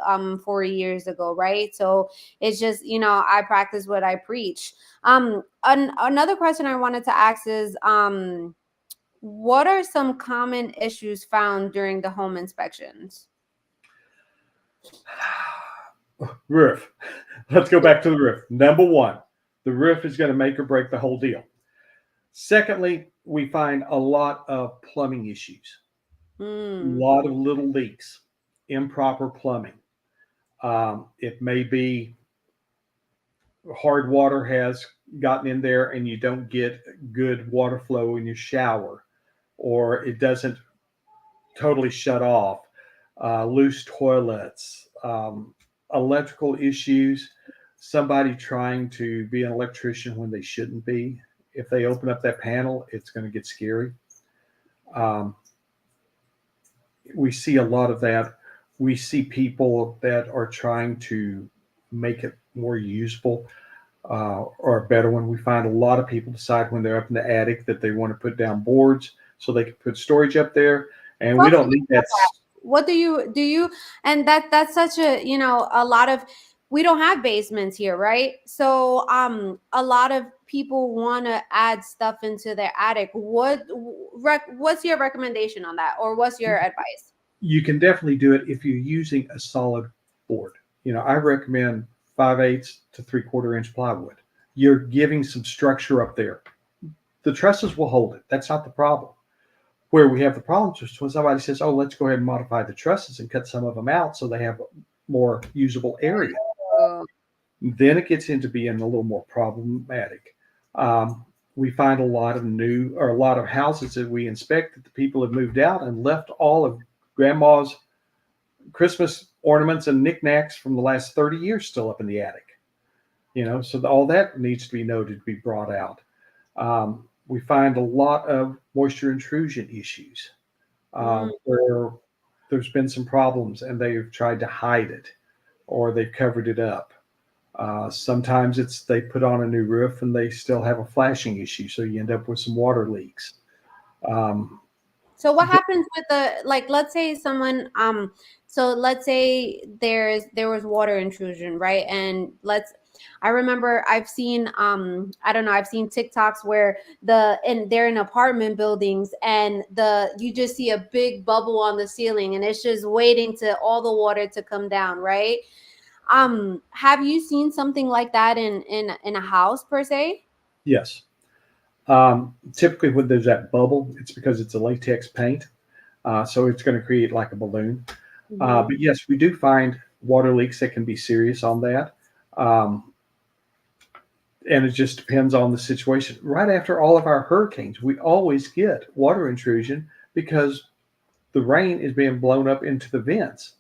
4 years ago, right? So it's just, I practice what I preach. Another question I wanted to ask is what are some common issues found during the home inspections? Roof. Let's go back to the roof. Number one, the roof is going to make or break the whole deal. Secondly, we find a lot of plumbing issues, a lot of little leaks, improper plumbing. It may be hard water has gotten in there and you don't get good water flow in your shower, or it doesn't totally shut off, loose toilets, electrical issues, somebody trying to be an electrician when they shouldn't be. If they open up that panel, it's going to get scary. We see a lot of that. We see people that are trying to make it more usable or a better one. We find a lot of people decide when they're up in the attic that they want to put down boards so they can put storage up there. And we don't need that. What do you, and that's such a, a lot of, we don't have basements here, right? So a lot of people want to add stuff into their attic. What's your recommendation on that, or what's your advice? You can definitely do it if you're using a solid board. I recommend 5/8 to 3/4 inch plywood. You're giving some structure up there. The trusses will hold it. That's not the problem. Where we have the problem is when somebody says, oh, let's go ahead and modify the trusses and cut some of them out so they have more usable area. Then it gets into being a little more problematic. We find a lot of houses that we inspect that the people have moved out and left all of grandma's Christmas ornaments and knickknacks from the last 30 years still up in the attic. So all that needs to be noted, to be brought out. We find a lot of moisture intrusion issues where there's been some problems and they've tried to hide it or they've covered it up. Sometimes they put on a new roof and they still have a flashing issue, so you end up with some water leaks. So what happens with let's say someone so let's say there was water intrusion, right? And I remember I've seen I don't know, I've seen TikToks where they're in apartment buildings and you just see a big bubble on the ceiling and it's just waiting to all the water to come down, right? Have you seen something like that in a house per se? Yes. Typically when there's that bubble, it's because it's a latex paint. So it's going to create like a balloon. But yes, we do find water leaks that can be serious on that. And it just depends on the situation. Right after all of our hurricanes, we always get water intrusion because the rain is being blown up into the vents.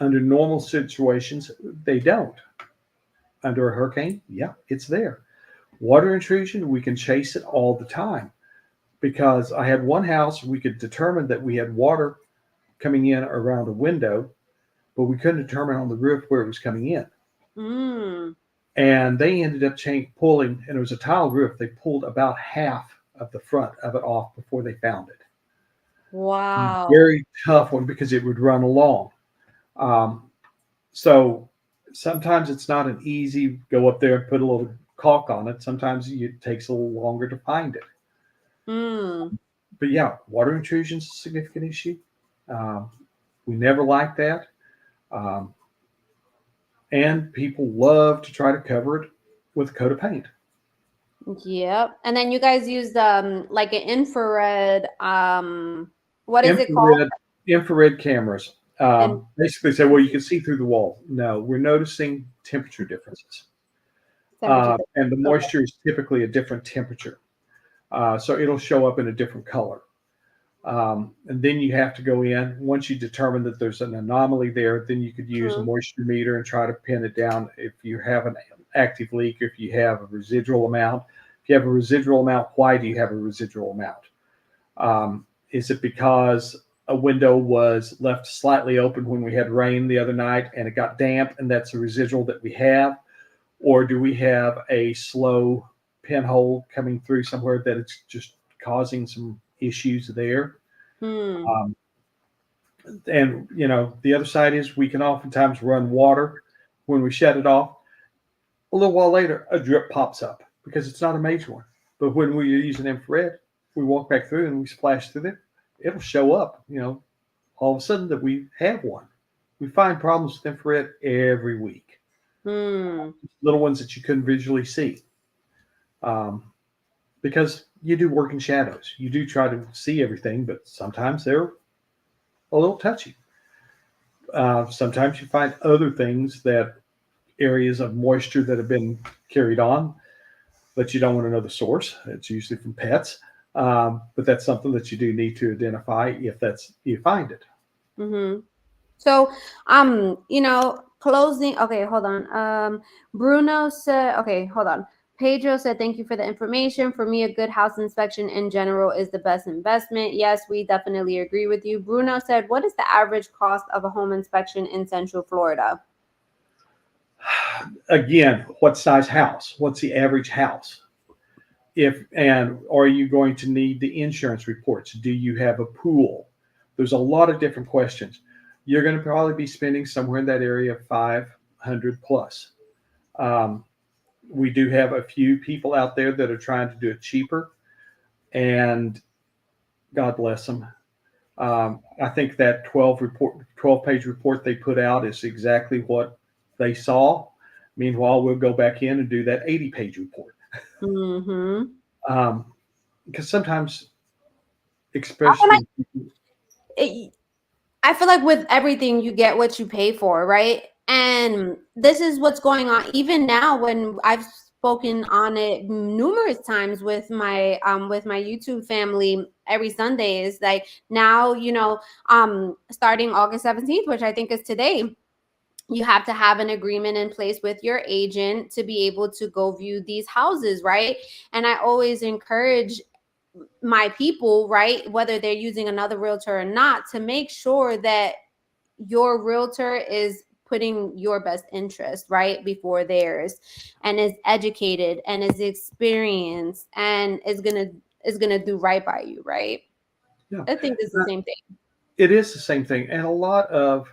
Under normal situations, they don't. Under a hurricane, yeah, it's there. Water intrusion, we can chase it all the time because I had one house, we could determine that we had water coming in around a window, but we couldn't determine on the roof where it was coming in. And they ended up pulling, and it was a tile roof. They pulled about half of the front of it off before they found it. Wow. Very tough one because it would run along. So sometimes it's not an easy go up there and put a little caulk on it. Sometimes it takes a little longer to find it. But yeah, water intrusion is a significant issue. We never like that. And people love to try to cover it with a coat of paint. Yep. And then you guys use like an infrared what is it called? Infrared cameras. Basically say, well, you can see through the wall. No, we're noticing temperature differences. And the moisture is typically a different temperature. So it'll show up in a different color. And then you have to go in. Once you determine that there's an anomaly there, then you could use a moisture meter and try to pin it down. If you have an active leak, if you have a residual amount, If you have a residual amount, why do you have a residual amount? Is it because a window was left slightly open when we had rain the other night and it got damp, and that's a residual that we have? Or do we have a slow pinhole coming through somewhere that it's just causing some issues there? Um, and the other side is we can oftentimes run water when we shut it off. A little while later, a drip pops up because it's not a major one. But when we're using infrared, we walk back through and we splash through it. It'll show up, all of a sudden that we have one. We find problems with infrared every week. Little ones that you couldn't visually see. Because you do work in shadows. You do try to see everything, but sometimes they're a little touchy. Sometimes you find other things, that areas of moisture that have been carried on, but you don't want to know the source. It's usually from pets. But that's something that you do need to identify if you find it. So, closing. Okay, hold on. Bruno said, okay, hold on. Pedro said, thank you for the information. For me, a good house inspection in general is the best investment. Yes, we definitely agree with you. Bruno said, what is the average cost of a home inspection in Central Florida? Again, what size house? What's the average house? Are you going to need the insurance reports? Do you have a pool? There's a lot of different questions. You're going to probably be spending somewhere in that area of $500 plus. We do have a few people out there that are trying to do it cheaper, and God bless them. I think that 12-page report they put out is exactly what they saw. Meanwhile, we'll go back in and do that 80-page report. Because sometimes, especially, I feel like with everything, you get what you pay for, right? And this is what's going on even now, when I've spoken on it numerous times with my YouTube family every Sunday, is like, now, starting August 17th, which I think is today, you have to have an agreement in place with your agent to be able to go view these houses, right? And I always encourage my people, right, whether they're using another realtor or not, to make sure that your realtor is putting your best interest right before theirs, and is educated and is experienced and is gonna do right by you, right? Yeah. I think it's the same thing. It is the same thing, and a lot of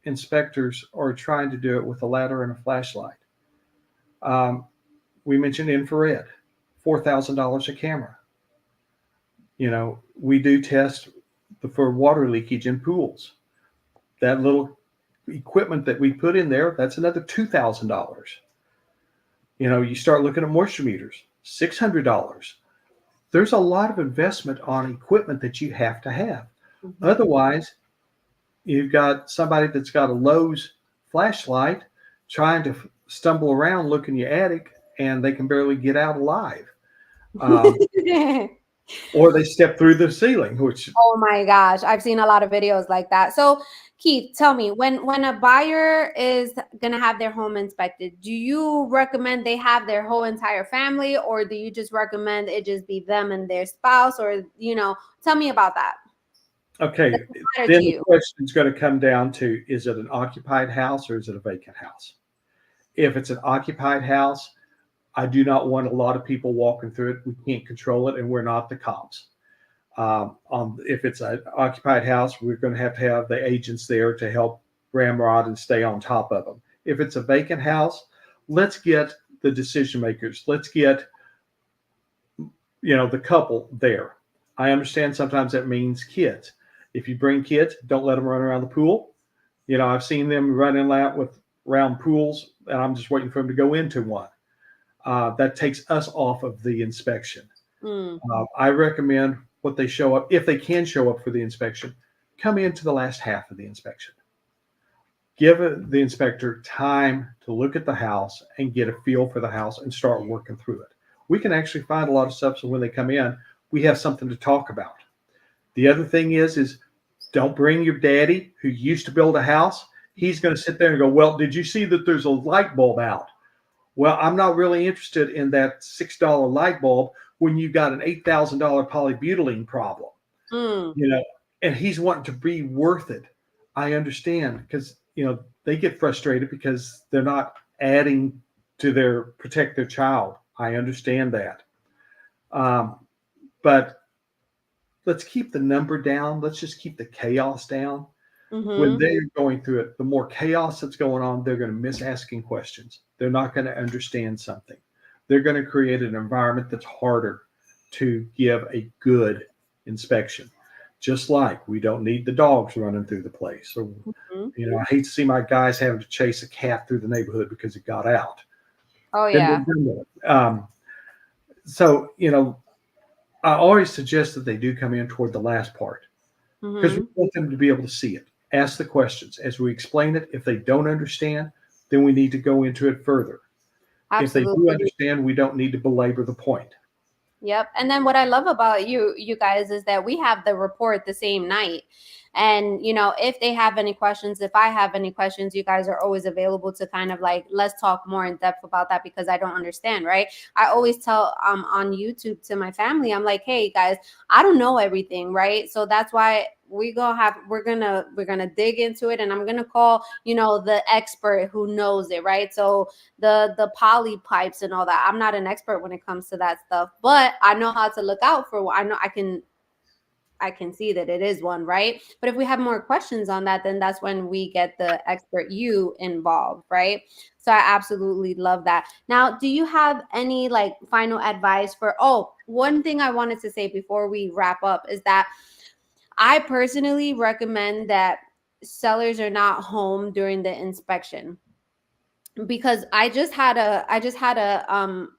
inspectors are trying to do it with a ladder and a flashlight. We mentioned infrared, $4,000 a camera. We do test for water leakage in pools. That little equipment that we put in there, that's another $2,000. You start looking at moisture meters, $600. There's a lot of investment on equipment that you have to have. Otherwise, you've got somebody that's got a Lowe's flashlight trying to stumble around looking your attic, and they can barely get out alive. Or they step through the ceiling, which... Oh my gosh, I've seen a lot of videos like that. So Keith, tell me, when a buyer is gonna have their home inspected, do you recommend they have their whole entire family, or do you just recommend it just be them and their spouse? Or tell me about that. Okay, then the question is going to come down to, is it an occupied house or is it a vacant house? If it's an occupied house, I do not want a lot of people walking through it. We can't control it, and we're not the cops. If it's an occupied house, we're going to have the agents there to help ramrod and stay on top of them. If it's a vacant house, let's get the decision makers. Let's get the couple there. I understand sometimes that means kids. If you bring kids, don't let them run around the pool. I've seen them running around pools, and I'm just waiting for them to go into one. That takes us off of the inspection. I recommend what they show up, if they can show up for the inspection, come into the last half of the inspection. Give the inspector time to look at the house and get a feel for the house and start working through it. We can actually find a lot of stuff, so when they come in, we have something to talk about. The other thing is don't bring your daddy who used to build a house. He's going to sit there and go, well, did you see that there's a light bulb out? Well, I'm not really interested in that $6 light bulb when you've got an $8,000 polybutylene problem, Mm. you know, and he's wanting to be worth it. I understand because, they get frustrated because they're not adding to protect their child. I understand that. Um, but let's keep the number down. Let's just keep the chaos down. When Mm-hmm. they're going through it, the more chaos that's going on, they're going to miss asking questions. They're not going to understand something. They're going to create an environment that's harder to give a good inspection. Just like we don't need the dogs running through the place. Or, Mm-hmm. I hate to see my guys having to chase a cat through the neighborhood because it got out. Oh Been yeah. done with it. So, I always suggest that they do come in toward the last part because we Mm-hmm. want them to be able to see it. Ask the questions as we explain it. If they don't understand, then we need to go into it further. If they do Absolutely. understand, we don't need to belabor the point. Yep. And then what I love about you guys is that we have the report the same night. And if they have any questions, if I have any questions, you guys are always available to kind of like, let's talk more in depth about that because I don't understand, right? I always tell on YouTube to my family, I'm like, hey guys, I don't know everything, right? So that's why we're gonna dig into it, and I'm gonna call the expert who knows it, right? So the poly pipes and all that, I'm not an expert when it comes to that stuff, but I know how to look out for. I know I can see that it is one, right? But if we have more questions on that, then that's when we get the expert you involved, right? So I absolutely love that. Now, do you have any like final advice for, one thing I wanted to say before we wrap up is that I personally recommend that sellers are not home during the inspection, because I just had a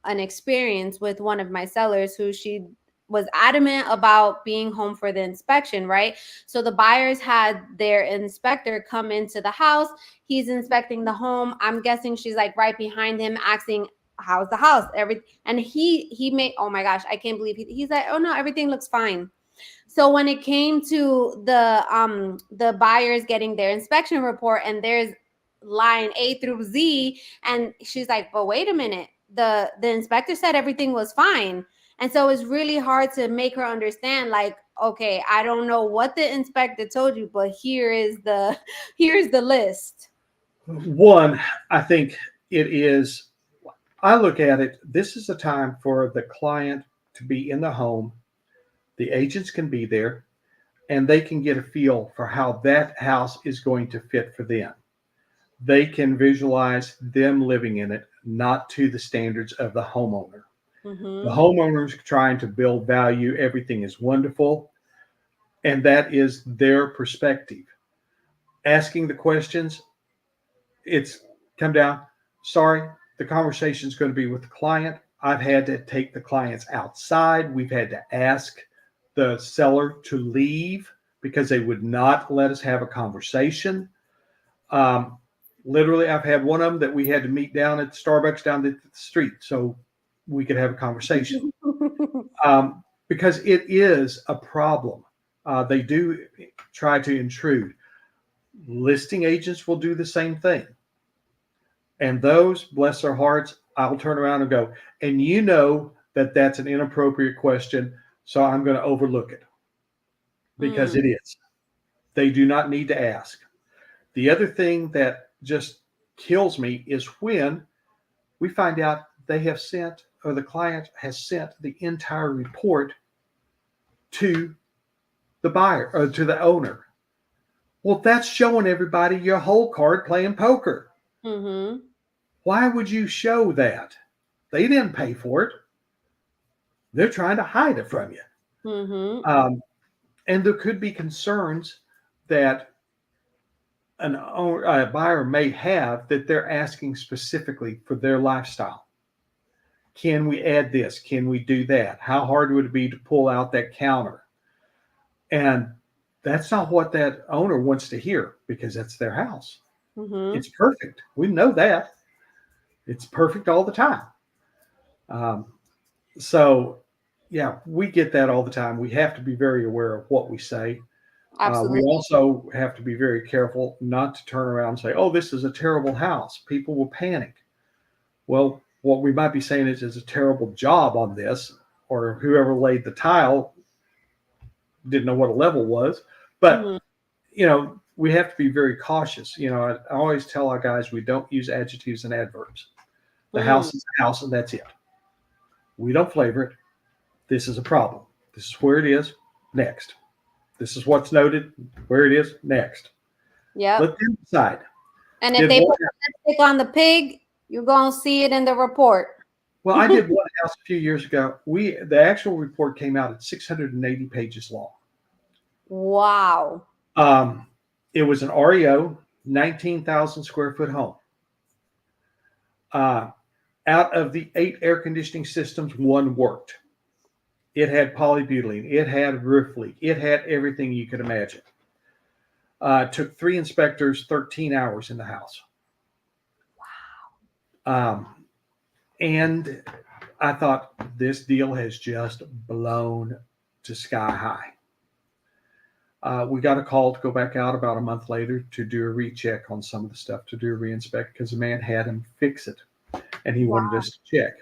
an experience with one of my sellers who she was adamant about being home for the inspection, right? So the buyers had their inspector come into the house. He's inspecting the home. I'm guessing she's like right behind him asking, how's the house? And he made, oh my gosh, I can't believe he's like, oh no, everything looks fine. So when it came to the buyers getting their inspection report, and there's line A through Z, and she's like, but wait a minute, the inspector said everything was fine. And so it's really hard to make her understand, like, okay, I don't know what the inspector told you, but here's the list. One, I think it is, I look at it, this is a time for the client to be in the home. The agents can be there and they can get a feel for how that house is going to fit for them. They can visualize them living in it, not to the standards of the homeowner. The Mm-hmm. homeowner's trying to build value, everything is wonderful, and that is their perspective. Asking the questions, it's come down, sorry, the conversation is going to be with the client. I've had to take the clients outside. We've had to ask the seller to leave because they would not let us have a conversation. Um, Literally, I've had one of them that we had to meet down at Starbucks down the street so we could have a conversation, because it is a problem. They do try to intrude. Listing agents will do the same thing. And those, bless their hearts, I'll turn around and go, and that that's an inappropriate question, so I'm going to overlook it because Mm. it is. They do not need to ask. The other thing that just kills me is when we find out they have sent, or the client has sent the entire report to the buyer or to the owner. Well, that's showing everybody your whole card playing poker. Mm-hmm. Why would you show that? They didn't pay for it. They're trying to hide it from you. Mm-hmm. Um, and there could be concerns that a buyer may have that they're asking specifically for their lifestyle. Can we add this? Can we do that? How hard would it be to pull out that counter? And that's not what that owner wants to hear because that's their house. Mm-hmm. It's perfect. We know that. It's perfect all the time. Um, so, yeah, we get that all the time. We have to be very aware of what we say. We Absolutely. also have to be very careful not to turn around and say, oh, this is a terrible house. People will panic. Well, what we might be saying is a terrible job on this, or whoever laid the tile didn't know what a level was. But, Mhm. we have to be very cautious. I always tell our guys we don't use adjectives and adverbs. The Mm. house is a house, and that's it. We don't flavor it. This is a problem. This is where it is. Next. This is what's noted. Where it is. Next. Yep. Let them decide. And if Did they one, put lipstick on the pig, you're gonna see it in the report. well, I did one house a few years ago. The actual report came out at 680 pages long. Wow. It was an REO, 19,000 square foot home. Out of the 8 air conditioning systems, 1 worked. It had polybutylene. It had roof leak. It had everything you could imagine. It took 3 inspectors 13 hours in the house. Wow. And I thought, this deal has just blown to sky high. We got a call to go back out about a month later to do a recheck on some of the stuff, to do a reinspect, because the man had him fix it, and he wanted us to check.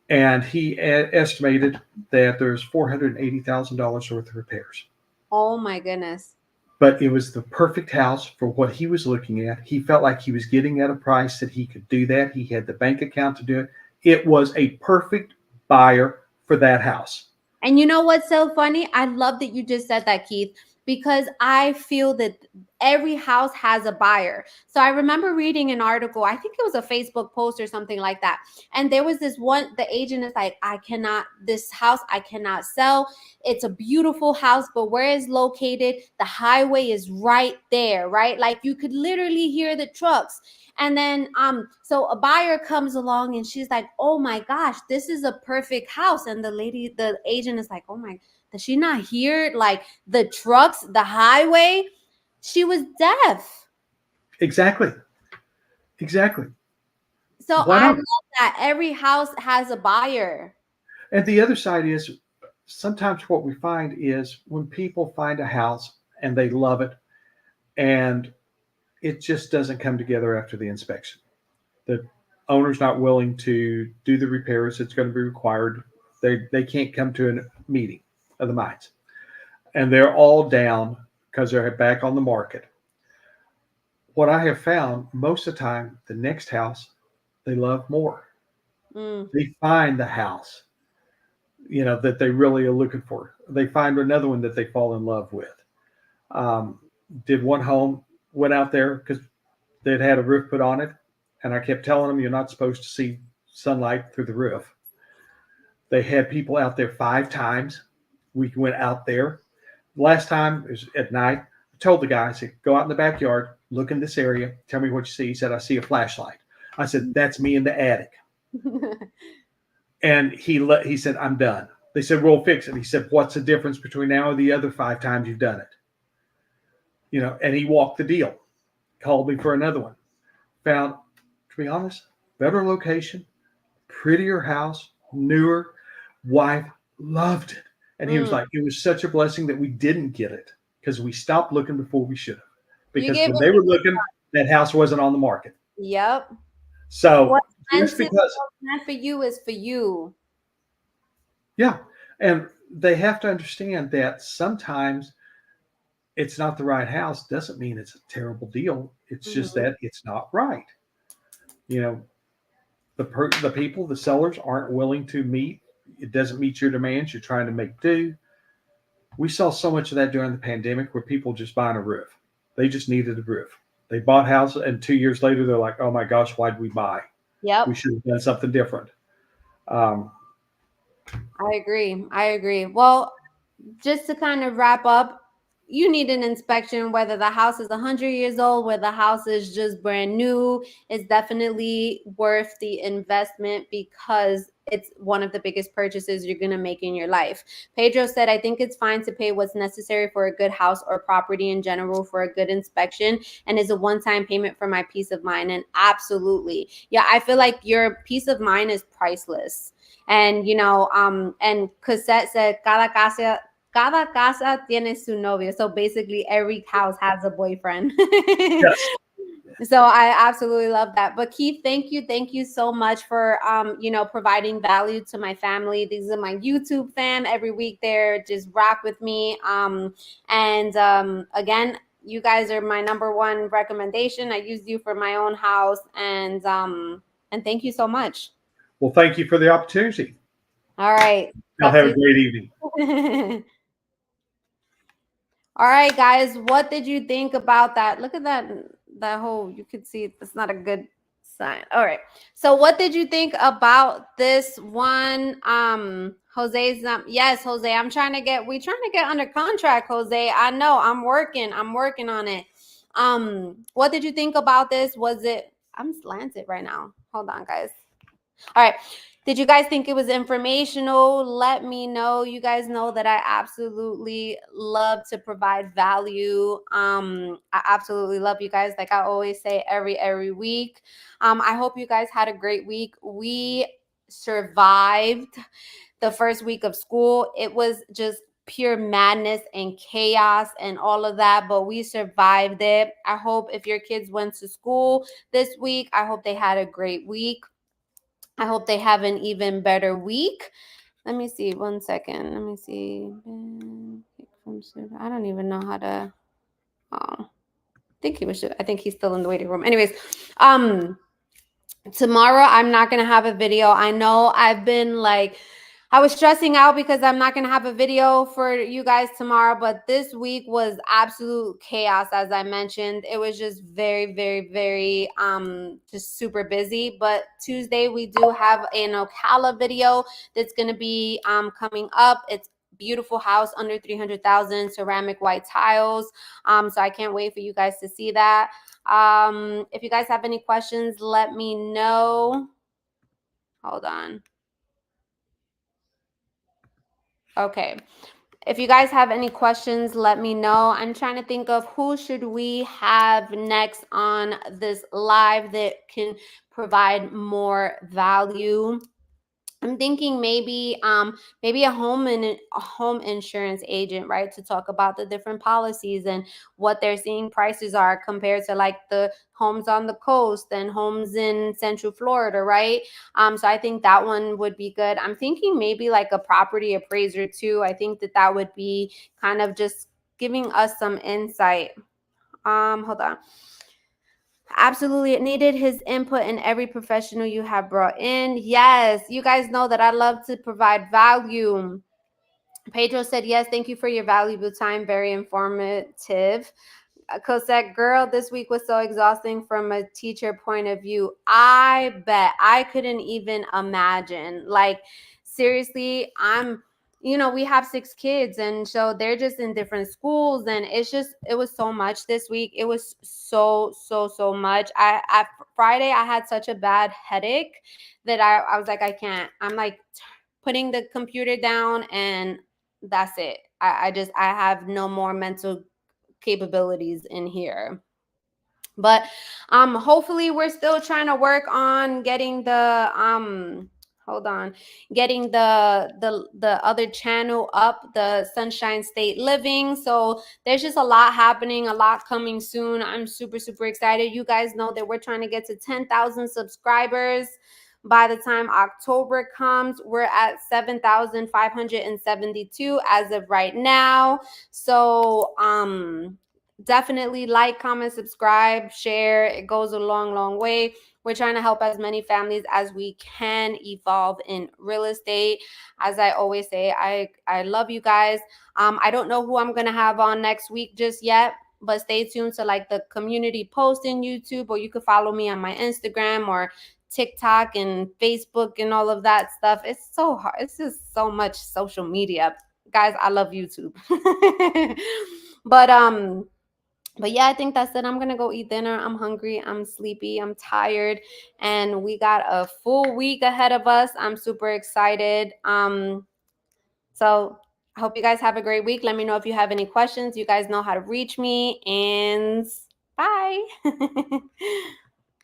And he estimated that there's $480,000 worth of repairs. Oh my goodness. But it was the perfect house for what he was looking at. He felt like he was getting at a price that he could do that. He had the bank account to do it. It was a perfect buyer for that house. And you know what's so funny? I love that you just said that, Keith, because I feel that every house has a buyer. So I remember reading an article, I think it was a Facebook post or something like that. And there was this one, the agent is like, this house I cannot sell. It's a beautiful house, but where it's located, the highway is right there, right? Like you could literally hear the trucks. And then, so a buyer comes along and she's like, oh my gosh, this is a perfect house. And the agent is like, oh my, does she not hear like the trucks, the highway? She was deaf. Exactly. So Why I not? love that every house has a buyer. And the other side is, sometimes what we find is when people find a house and they love it, and it just doesn't come together after the inspection. The owner's not willing to do the repairs that's going to be required. They can't come to a meeting of the minds. And they're all down because they're back on the market. What I have found, most of the time, the next house they love more. They find the house, that they really are looking for. They find another one that they fall in love with. Did one home, went out there because they'd had a roof put on it, and I kept telling them, you're not supposed to see sunlight through the roof. They had people out there 5 times. We went out there. Last time it was at night. I told the guy, I said, go out in the backyard, look in this area, tell me what you see. He said, I see a flashlight. I said, that's me in the attic. And he said, I'm done. They said, we'll fix it. He said, what's the difference between now and the other 5 times you've done it? And he walked the deal, called me for another one. Found, to be honest, better location, prettier house, newer. Wife loved it. And he was like, it was such a blessing that we didn't get it, because we stopped looking before we should have. Because when they were looking, that house wasn't on the market. Yep. So what's meant for you is for you. Yeah. And they have to understand that sometimes it's not the right house doesn't mean it's a terrible deal. It's just that it's not right. The people, the sellers aren't willing to meet. It doesn't meet your demands. You're trying to make do. We saw so much of that during the pandemic, where people just buying a roof. They just needed a roof. They bought houses, and 2 years later, they're like, oh my gosh, why did we buy? Yep. We should have done something different. I agree. Well, just to kind of wrap up, you need an inspection, whether the house is 100 years old, whether the house is just brand new. It's definitely worth the investment, because it's one of the biggest purchases you're going to make in your life. Pedro said, I think it's fine to pay what's necessary for a good house or property in general for a good inspection, and is a one-time payment for my peace of mind. And absolutely. Yeah, I feel like your peace of mind is priceless. And, and Cosette said, cada casa tiene su novio. So basically every house has a boyfriend. Yes. So I absolutely love that. But Keith, thank you so much for providing value to my family. These are my YouTube fam. Every week they're just rock with me. And again, you guys are my number one recommendation. I used you for my own house, and thank you so much. Well, thank you for the opportunity. All right. Y'all have a great evening. All right, guys, what did you think about that? Look at that whole, you can see it's not a good sign. All right. So what did you think about this one? Jose's yes, Jose, we're trying to get under contract, Jose. I know, I'm working on it. What did you think about this? I'm slanted right now. Hold on, guys. All right. Did you guys think it was informational? Let me know. You guys know that I absolutely love to provide value. I absolutely love you guys. Like I always say every week. I hope you guys had a great week. We survived the first week of school. It was just pure madness and chaos and all of that, but we survived it. I hope if your kids went to school this week, I hope they had a great week. I hope they have an even better week. Let me see. 1 second. Let me see. I don't even know how to. Oh, I think he's still in the waiting room. Anyways, tomorrow I'm not gonna have a video. I know I've been I was stressing out because I'm not going to have a video for you guys tomorrow, but this week was absolute chaos. As I mentioned, it was just very, very, very, just super busy. But Tuesday we do have an Ocala video that's going to be, coming up. It's beautiful house under 300,000, ceramic white tiles. So I can't wait for you guys to see that. If you guys have any questions, let me know. Hold on. Okay. If you guys have any questions, let me know. I'm trying to think of who should we have next on this live that can provide more value. I'm thinking maybe a home insurance agent, right, to talk about the different policies and what they're seeing prices are compared to like the homes on the coast and homes in Central Florida, right? So I think that one would be good. I'm thinking maybe like a property appraiser too. I think that would be kind of just giving us some insight. Hold on. Absolutely, it needed his input in every professional you have brought in. Yes, you guys know that I love to provide value. Pedro said, yes, thank you for your valuable time. Very informative. Cosette, girl, this week was so exhausting from a teacher point of view. I bet I couldn't even imagine. Like, seriously, we have 6 kids, and so they're just in different schools, and it was so much this week. It was so much. Friday, I had such a bad headache that I was like, I can't. I'm like putting the computer down, and that's it. I have no more mental capabilities in here. But hopefully we're still trying to work on getting the getting the other channel up, the Sunshine State Living. So there's just a lot happening, a lot coming soon. I'm super excited. You guys know that we're trying to get to 10,000 subscribers. By the time October comes, we're at 7,572 as of right now. So definitely like, comment, subscribe, share. It goes a long way. We're trying to help as many families as we can evolve in real estate. As I always say, I love you guys. I don't know who I'm gonna have on next week just yet, but stay tuned to like the community post in YouTube, or you could follow me on my Instagram or TikTok and Facebook and all of that stuff. It's so hard. It's just so much social media. Guys, I love YouTube. But yeah, I think that's it. I'm gonna go eat dinner. I'm hungry, I'm sleepy, I'm tired, and we got a full week ahead of us. I'm super excited. So I hope you guys have a great week. Let me know if you have any questions. You guys know how to reach me, and bye.